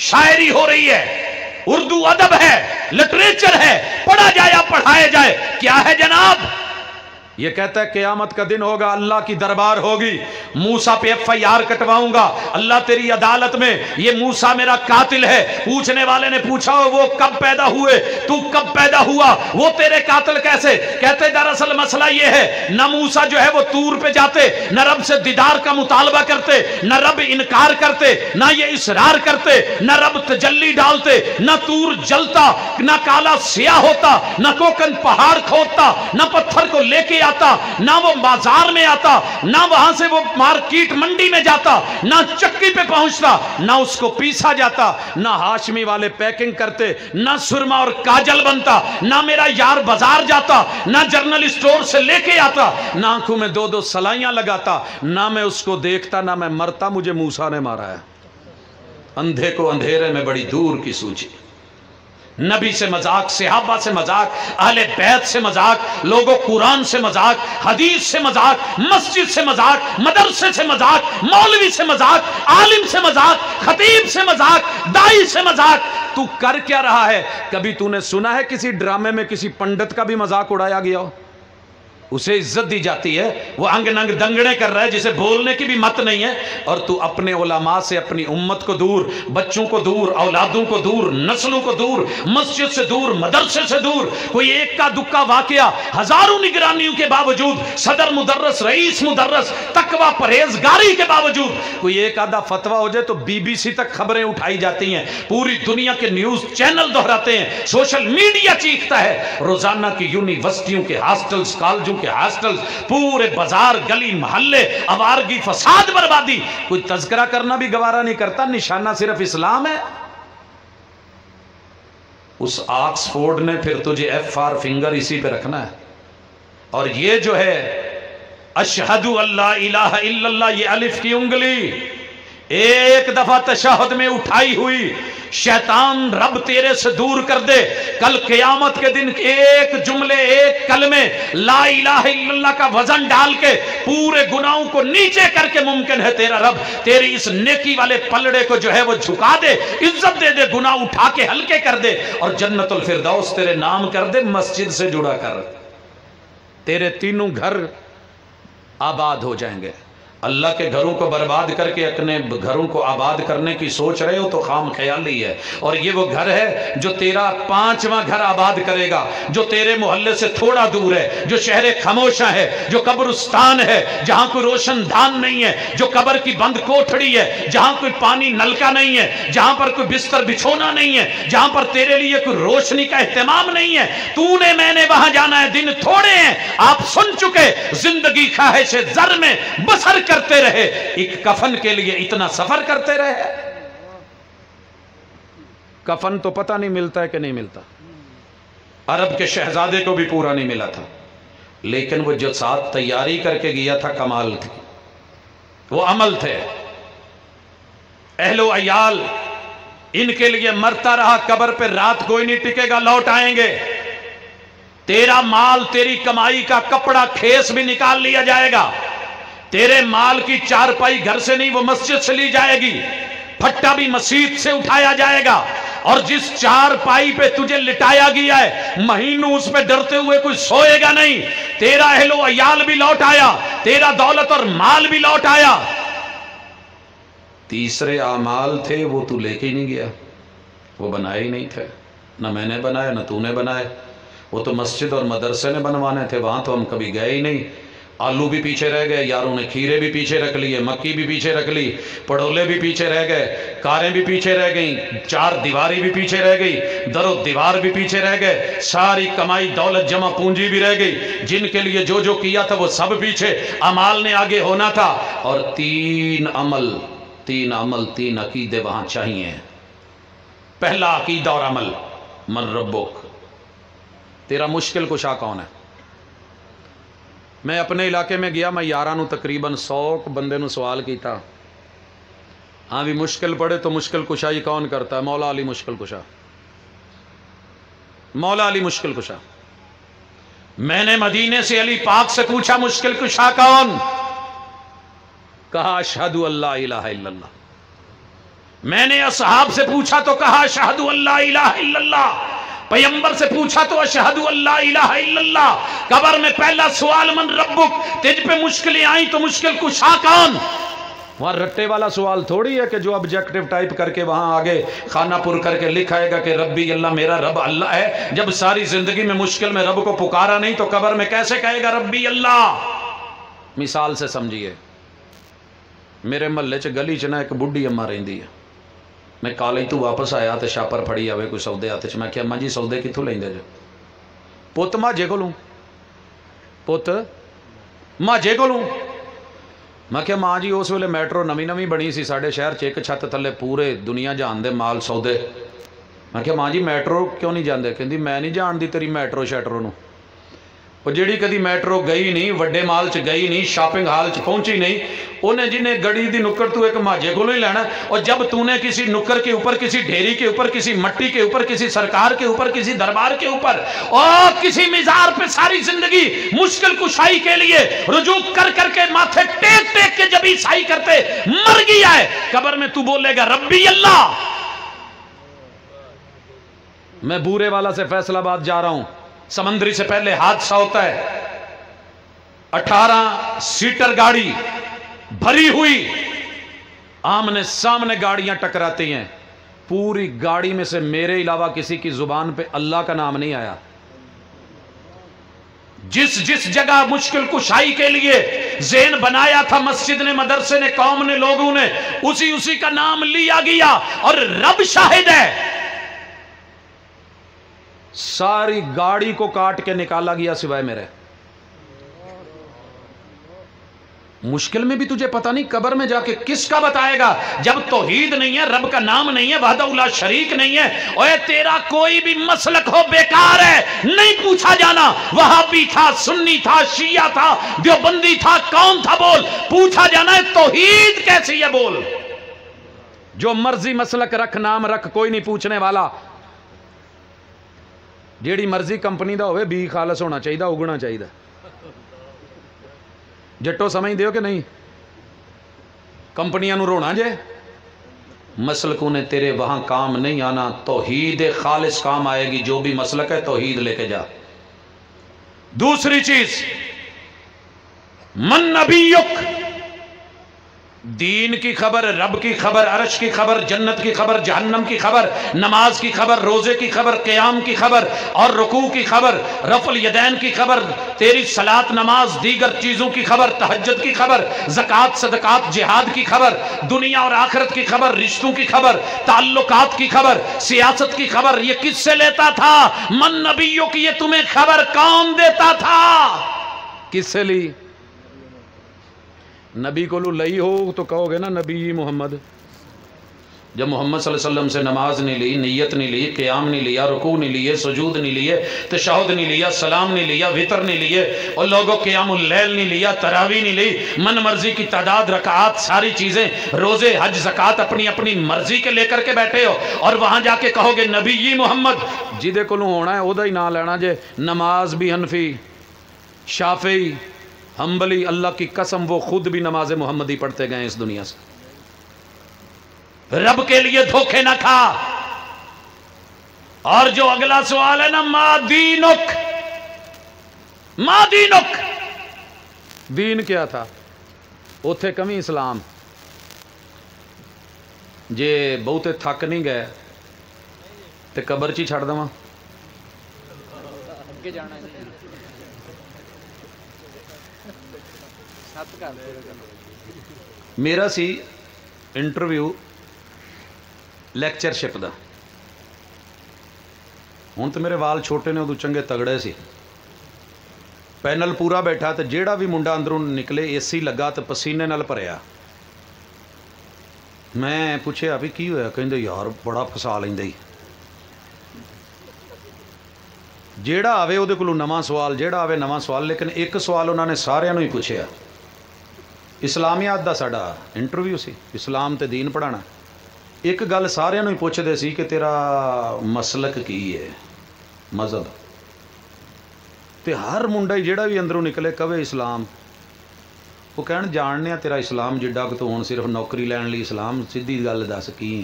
شاعری ہو رہی ہے، اردو ادب ہے، لٹریچر ہے، پڑھا جائے یا پڑھائے جائے. کیا ہے جناب؟ یہ کہتا ہے قیامت کا دن ہوگا، اللہ کی دربار ہوگی، موسیٰ پہ FIR کٹواؤں گا اللہ تیری عدالت میں، یہ موسیٰ میرا قاتل ہے. پوچھنے والے نے پوچھا وہ کب پیدا ہوئے، تو کب پیدا ہوا، وہ تیرے قاتل کیسے؟ کہتے دراصل مسئلہ یہ ہے، نہ موسیٰ جو ہے وہ طور پہ جاتے، نہ رب سے دیدار کا مطالبہ کرتے، نہ رب انکار کرتے، نہ یہ اصرار کرتے، نہ رب تجلی ڈالتے، نہ طور جلتا، نہ کالا سیاہ ہوتا، نہ کوکن پہاڑ کھودتا، نہ پتھر کو لے کے آتا، نہ وہ بازار میں آتا، نہ وہاں سے وہ مارکیٹ منڈی میں جاتا، نہ چکی پہ پہنچتا، نہ اس کو پیسا جاتا، نہ ہاشمی والے پیکنگ کرتے، نہ سرما اور کاجل بنتا، نہ میرا یار بازار جاتا، نہ جرنل اسٹور سے لے کے آتا، نہ آنکھوں میں 2 سلائیاں لگاتا، نہ میں اس کو دیکھتا، نہ میں مرتا. مجھے موسیٰ نے مارا ہے. اندھے کو اندھیرے میں بڑی دور کی سوچی. نبی سے مذاق، صحابہ سے مذاق، اہل بیت سے مذاق، لوگوں قرآن سے مذاق، حدیث سے مذاق، مسجد سے مذاق، مدرسے سے مذاق، مولوی سے مذاق، عالم سے مذاق، خطیب سے مذاق، دائی سے مذاق. تو کر کیا رہا ہے؟ کبھی تو نے سنا ہے کسی ڈرامے میں کسی پنڈت کا بھی مذاق اڑایا گیا ہو؟ اسے عزت دی جاتی ہے، وہ انگ ننگ دنگڑے کر رہا ہے جسے بولنے کی بھی مت نہیں ہے، اور تو اپنے علماء سے، اپنی امت کو دور، بچوں کو دور، اولادوں کو دور، نسلوں کو دور، مسجد سے دور، مدرسے سے دور. کوئی ایک کا دکا واقعہ، ہزاروں نگرانیوں کے باوجود، صدر مدرس، رئیس مدرس، تقوی پرہیزگاری کے باوجود کوئی ایک آدھا فتویٰ ہو جائے تو BBC تک خبریں اٹھائی جاتی ہیں، پوری دنیا کے نیوز چینل دہراتے ہیں، سوشل میڈیا چیختا ہے. روزانہ کی یونیورسٹیوں کے ہاسٹلز، کالجوں کے ہاسٹل، پورے بازار، گلی محلے، آوارگی، فساد، بربادی. کوئی تذکرہ کرنا بھی گوارا نہیں کرتا، نشانہ صرف اسلام ہے. اس آکسفورڈ نے پھر تجھے FR فنگر اسی پہ رکھنا ہے. اور یہ جو ہے اشہد اللہ الہ الا اللہ، یہ الف کی انگلی ایک دفعہ تشہد میں اٹھائی ہوئی، شیطان رب تیرے سے دور کر دے. کل قیامت کے دن ایک جملے، ایک کلمے لا الہ الا اللہ کا وزن ڈال کے پورے گناہوں کو نیچے کر کے ممکن ہے تیرا رب تیری اس نیکی والے پلڑے کو جو ہے وہ جھکا دے، عزت دے دے، گناہ اٹھا کے ہلکے کر دے، اور جنت الفردوس تیرے نام کر دے، مسجد سے جڑا کر. تیرے 3 گھر آباد ہو جائیں گے. اللہ کے گھروں کو برباد کر کے اپنے گھروں کو آباد کرنے کی سوچ رہے ہو تو خام خیالی ہے. اور یہ وہ گھر ہے جو تیرا 5واں گھر آباد کرے گا، جو تیرے محلے سے تھوڑا دور ہے، جو شہر خاموشہ ہے، جو قبرستان ہے جہاں کوئی روشن دان نہیں ہے، جو قبر کی بند کوٹھڑی ہے، جہاں کوئی پانی نلکا نہیں ہے، جہاں پر کوئی بستر بچھونا نہیں ہے، جہاں پر تیرے لیے کوئی روشنی کا اہتمام نہیں ہے. تو نے میں نے وہاں جانا ہے. دن تھوڑے ہیں، آپ سن چکے. زندگی خواہش زر میں بسر کرتے رہے، ایک کفن کے لیے اتنا سفر کرتے رہے. کفن تو پتہ نہیں ملتا ہے کہ نہیں ملتا. عرب کے شہزادے کو بھی پورا نہیں ملا تھا، لیکن وہ جو ساتھ تیاری کر کے گیا تھا کمال تھی، وہ عمل تھے. اہل و عیال ان کے لیے مرتا رہا. قبر پہ رات کوئی نہیں ٹکے گا، لوٹ آئیں گے. تیرا مال، تیری کمائی کا کپڑا کھیس بھی نکال لیا جائے گا. تیرے مال کی چارپائی گھر سے نہیں، وہ مسجد سے لی جائے گی. پھٹا بھی مسجد سے اٹھایا جائے گا. اور جس چارپائی پہ تجھے لٹایا گیا ہے، مہینوں اس پہ ڈرتے ہوئے کوئی سوئے گا نہیں. تیرا اہل و عیال بھی لوٹ آیا، تیرا دولت اور مال بھی لوٹ آیا. تیسرے اعمال تھے وہ تو لے کے ہی نہیں گیا، وہ بنائے ہی نہیں تھے. نہ میں نے بنایا نہ تو نے بنائے. وہ تو مسجد اور مدرسے نے بنوانے تھے، وہاں تو ہم کبھی گئے ہی نہیں. آلو بھی پیچھے رہ گئے، یاروں نے کھیرے بھی پیچھے رکھ لیے، مکی بھی پیچھے رکھ لی، پڑولے بھی پیچھے رہ گئے، کاریں بھی پیچھے رہ گئیں، چار دیواری بھی پیچھے رہ گئی، در و دیوار بھی پیچھے رہ گئے. ساری کمائی دولت جمع پونجی بھی رہ گئی. جن کے لیے جو جو کیا تھا وہ سب پیچھے. عمال نے آگے ہونا تھا. اور تین عمل، تین عقیدے وہاں چاہیے. پہلا عقیدہ اور عمل، من ربک، تیرا مشکل کشا کون ہے. میں اپنے علاقے میں گیا، میں یاراں نو تقریباً 100 بندے نو سوال کیتا، ہاں بھی مشکل پڑے تو مشکل کشائی کون کرتا ہے؟ مولا علی مشکل کشا، مولا علی مشکل کشا. میں نے مدینے سے علی پاک سے پوچھا مشکل کشا کون؟ کہا اشہد اللہ الہ الا اللہ. میں نے اصحاب سے پوچھا تو کہا اشہد اللہ الہ الا اللہ. پیغمبر سے پوچھا تو اشہد اللہ الہ الا اللہ. قبر میں پہلا سوال من ربک، تجھ پہ مشکلیں آئیں تو مشکل کشا کون؟ وہاں رٹے والا سوال تھوڑی ہے کہ جو آبجیکٹیو ٹائپ کر کے وہاں آگے خانہ پر کر کے لکھائے گا کہ ربی اللہ، میرا رب اللہ ہے. جب ساری زندگی میں مشکل میں رب کو پکارا نہیں تو قبر میں کیسے کہے گا ربی اللہ؟ مثال سے سمجھیے. میرے محلے چ گلی چ نا ایک بڈھی اما رہندی ہے. میں کالج تو واپس آیا تو شاپر پھڑی آوے کوئی سودے ہاتھ چ. میں کہا ماں جی سودے کتوں لیندے جو؟ پت ماجے کو لوں، پت ماجے کو لوں. میں کہا ماں جی اس ویلے میٹرو نویں بنی سی ساڑھے شہر چ، ایک چھت تھلے پورے دنیا جان دے مال سودے. میں کہا ماں جی میٹرو کیوں نہیں جاندے؟ کہندی میں نہیں جان دی تیری میٹرو شیٹرو نو. وہ جیڑی کدی میٹرو گئی نہیں، وڈے مال چ گئی نہیں، شاپنگ ہال چ پہنچی نہیں، انہیں جنہیں گڑی دی نکر تو ایک ماجے کو نہیں لینا. اور جب تو نے کسی نکر کے اوپر، کسی ڈھیری کے اوپر، کسی مٹی کے اوپر، کسی سرکار کے اوپر، کسی دربار کے اوپر اور کسی مزار پہ ساری زندگی مشکل کشائی کے لیے رجوع کر کر کے ماتھے ٹیک ٹیک کے جب عیسائی کرتے مر گیا ہے، قبر میں تو بولے گا ربی اللہ. میں بورے والا سے فیصل آباد جا رہا ہوں، سمندری سے پہلے حادثہ ہوتا ہے. 18 سیٹر گاڑی بھری ہوئی، آمنے سامنے گاڑیاں ٹکراتی ہیں. پوری گاڑی میں سے میرے علاوہ کسی کی زبان پہ اللہ کا نام نہیں آیا. جس جگہ مشکل کشائی کے لیے ذہن بنایا تھا، مسجد نے، مدرسے نے، قوم نے، لوگوں نے، اسی کا نام لیا گیا. اور رب شاہد ہے، ساری گاڑی کو کاٹ کے نکالا گیا سوائے میرے. مشکل میں بھی تجھے پتہ نہیں قبر میں جا کے کس کا بتائے گا. جب توحید نہیں ہے، رب کا نام نہیں ہے، وحدہ لا شریک نہیں ہے، اوے تیرا کوئی بھی مسلک ہو بیکار ہے. نہیں پوچھا جانا وہابی تھا، سنی تھا، شیعہ تھا، دیوبندی تھا، کون تھا بول. پوچھا جانا ہے توحید کیسی ہے بول. جو مرضی مسلک رکھ، نام رکھ، کوئی نہیں پوچھنے والا. جیڑی مرضی کمپنی دا ہوئے بی خالص ہونا چاہیے، اگنا چاہیے. جٹو سمجھ دیو کہ نہیں؟ کمپنیاں نو رونا جے. مسلکوں نے تیرے وہاں کام نہیں آنا، توحید خالص کام آئے گی. جو بھی مسلک ہے توحید لے کے جا. دوسری چیز من نبیک، دین کی خبر، رب کی خبر، عرش کی خبر، جنت کی خبر، جہنم کی خبر، نماز کی خبر، روزے کی خبر، قیام کی خبر اور رکوع کی خبر، رفع الیدین کی خبر، تیری صلاۃ، نماز، دیگر چیزوں کی خبر، تہجد کی خبر، زکوٰۃ، صدقات، جہاد کی خبر، دنیا اور آخرت کی خبر، رشتوں کی خبر، تعلقات کی خبر، سیاست کی خبر، یہ کس سے لیتا تھا؟ من نبیوں کی یہ تمہیں خبر کون دیتا تھا؟ کس سے لی؟ نبی کو لئی ہو تو کہو گے نا نبی محمد۔ جب محمد صلی اللہ علیہ وسلم سے نماز نہیں لی، نیت نہیں لی، قیام نہیں لیا، رکوع نہیں لیے، سجود نہیں لیے، تشہد نہیں لیا، سلام نہیں لیا، وتر نہیں لیے، اور لوگوں قیام اللیل نہیں لیا، تراویح نہیں لی، من مرضی کی تعداد، رکعات، ساری چیزیں، روزے، حج، زکوٰۃ اپنی اپنی مرضی کے لے کر کے بیٹھے ہو، اور وہاں جا کے کہو گے نبی محمد۔ جیدے کو ہونا ہے او دا ہی نہ لینا جے۔ نماز بھی حنفی، شافعی، حنبلی، اللہ کی قسم وہ خود بھی نماز محمدی پڑھتے گئے اس دنیا سے۔ رب کے لیے دھوکے نہ کھا۔ اور جو اگلا سوال ہے نا، ما دینک، ما دینک، دین کیا تھا؟ اوتھے کمی اسلام۔ جے بہتے تھک نہیں گئے تے قبر چی چھڑ دواں؟ میرا سی انٹرویو لیکچرشپ دا، ہوں تو میرے وال چھوٹے نے، ادو چنگے تگڑے سی، پینل پورا بیٹھا تو جیڑا بھی منڈا اندروں نکلے اے سی لگا تو پسینے نال بھریا۔ میں پوچھیا بھی کی ہویا؟ کہندے یار بڑا پھسا لیندا ہی، جیڑا آوے وہ کو نواں سوال، جیڑا آوے نواں سوال، لیکن ایک سوال انہوں نے سارے ہی پوچھیا۔ اسلامیات دا ساڈا انٹرویو سی، اسلام تے دین پڑھانا، ایک گل سارے ہی پوچھتے سی کہ تیرا مسلک کی ہے، مذہب، تے ہر منڈا ہی جیڑا بھی اندروں نکلے کہے اسلام، وہ کہن جاننے تیرا اسلام جڈا کہ تو ہوں صرف نوکری لین لی اسلام، سیدھی گل دس کی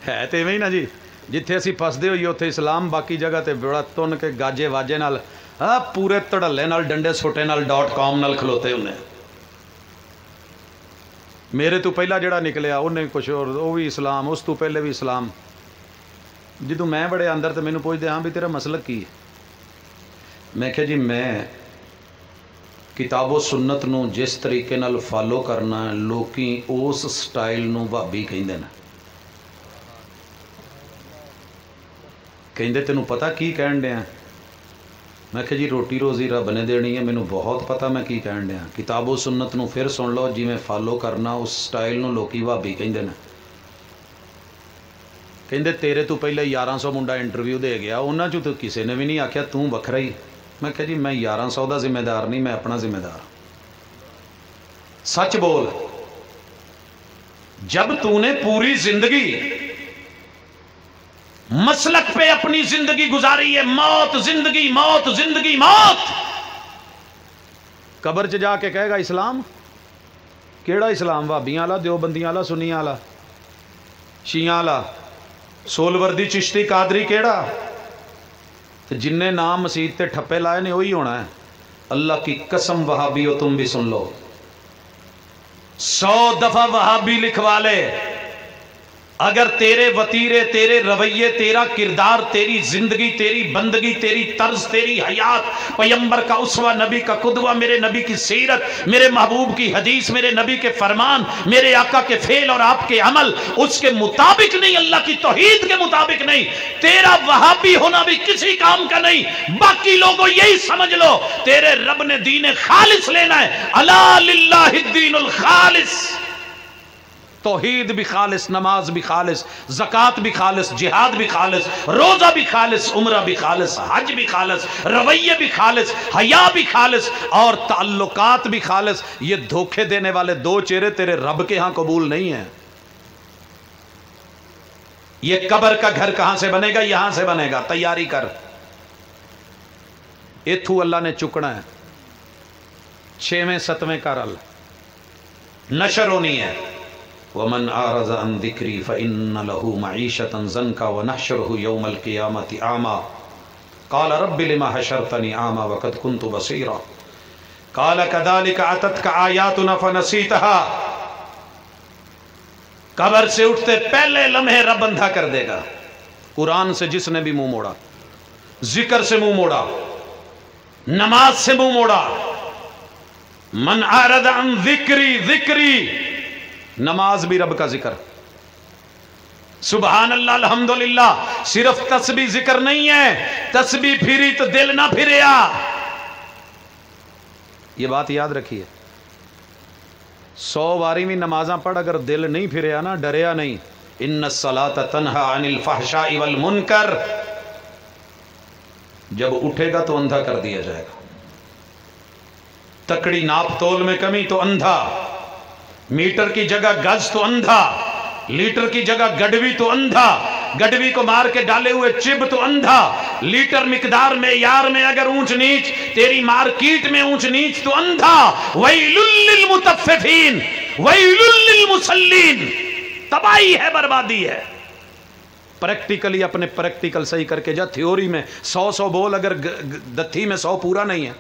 ہے تے ایویں ہی نا جی، جتھے اسی پھسدے ہوئیے اتھے اسلام، باقی جگہ تے بڑا تن کے گاجے واجے نال، ہاں پورے تڑلے نال، ڈنڈے سوٹے نال، .com نال کھلوتے انہیں۔ میرے تو پہلا جڑا نکلیا انہیں کچھ اور، وہ بھی اسلام، اس تو پہلے بھی اسلام۔ جدوں میں بڑے اندر تو مینوں پوچھتے ہاں بھی تیرا مسلک کی ہے؟ میں کہا جی میں کتاب و سنت نو جس طریقے نال فالو کرنا، لوکی اس سٹائل نو بھابی کہندے نے۔ کہندے تینوں پتہ کی کہن دیا؟ میں کہا جی روٹی روزی رب نے دینی ہے، مینوں بہت پتہ میں کی کہن دیا، کتاب و سنت نو پھر سن لو، جی میں فالو کرنا اس سٹائل نو لوکی بھابی کہندے نے۔ کہندے تیرے تو پہلے 1100 منڈا انٹرویو دے گیا، انہاں چوں تو کسے نے بھی نہیں آکھیا توں وکھرا ہی۔ میں کہا جی میں 1100 دا ذمہ دار نہیں، میں اپنا ذمہ دار۔ سچ بول، جب تو نے پوری زندگی مسلک پہ اپنی زندگی گزاری ہے، موت زندگی، موت زندگی، موت، قبر چ جا کے کہے گا اسلام؟ کیڑا اسلام؟ وہابیاں والا، دیوبندیاں والا، سنیاں والا، شیعہ والا، سولوردی، چشتی، قادری، کیڑا؟ تو جن نے نام مسجد تے ٹھپے لائے نے وہی ہونا ہے۔ اللہ کی قسم وہابیو تم بھی سن لو، 100 دفعہ وہابی لکھوا لے، اگر تیرے وطیرے، تیرے رویے، تیرا کردار، تیری زندگی، تیری بندگی، تیری طرز، تیری حیات پیمبر کا اسوہ، نبی کا قدوہ، میرے نبی کی سیرت، میرے محبوب کی حدیث، میرے نبی کے فرمان، میرے آقا کے فعل اور آپ کے عمل اس کے مطابق نہیں، اللہ کی توحید کے مطابق نہیں، تیرا وہابی ہونا بھی کسی کام کا نہیں۔ باقی لوگوں یہی سمجھ لو تیرے رب نے دین خالص لینا ہے، الا للہ الدین الخالص، توحید بھی خالص، نماز بھی خالص، زکوٰۃ بھی خالص، جہاد بھی خالص، روزہ بھی خالص، عمرہ بھی خالص، حج بھی خالص، رویے بھی خالص، حیا بھی خالص، اور تعلقات بھی خالص۔ یہ دھوکے دینے والے دو چہرے تیرے رب کے ہاں قبول نہیں ہیں۔ یہ قبر کا گھر کہاں سے بنے گا؟ یہاں سے بنے گا، تیاری کر۔ ایتھو اللہ نے چکنا ہے، 6ویں 7ویں کرل نشر ہونی ہے۔ وَمَنْ أَعْرَضَ عَنْ ذِكْرِي فَإِنَّ لَهُ مَعِيشَةً ضَنْكًا وَنَحْشُرُهُ يَوْمَ الْقِيَامَةِ أَعْمَى قَالَ رَبِّ لِمَ حَشَرْتَنِي أَعْمَى وَقَدْ كُنْتُ بَصِيرًا۔ قال کذالک اتتک آیاتنا فنسیتہا، قبر سے اٹھتے پہلے لمحے رب اندھا کر دے گا۔ قرآن سے جس نے بھی منہ موڑا، ذکر سے منہ موڑا، نماز سے منہ موڑا، من اعرض عن ذکری، ذکری نماز بھی رب کا ذکر، سبحان اللہ الحمدللہ صرف تسبیح ذکر نہیں ہے، تسبیح پھری تو دل نہ پھریا، یہ بات یاد رکھیے۔ 100 باری بھی نمازاں پڑھ اگر دل نہیں پھریا نا، ڈریا نہیں، ان الصلاۃ تنہی عن الفحشاء والمنکر، جب اٹھے گا تو اندھا کر دیا جائے گا۔ تکڑی ناپ تول میں کمی تو اندھا، میٹر کی جگہ گز تو اندھا، لیٹر کی جگہ گڈوی تو اندھا، گڈوی کو مار کے ڈالے ہوئے چب تو اندھا، لیٹر مقدار میں یار میں اگر اونچ نیچ، تیری مارکیٹ میں اونچ نیچ تو اندھا۔ ویل للمطففین ویل للمصلین، تباہی ہے، بربادی ہے۔ پریکٹیکلی اپنے پریکٹیکل صحیح کر کے جا، تھیوری میں 100 بول، اگر دتھی میں 100 پورا نہیں ہے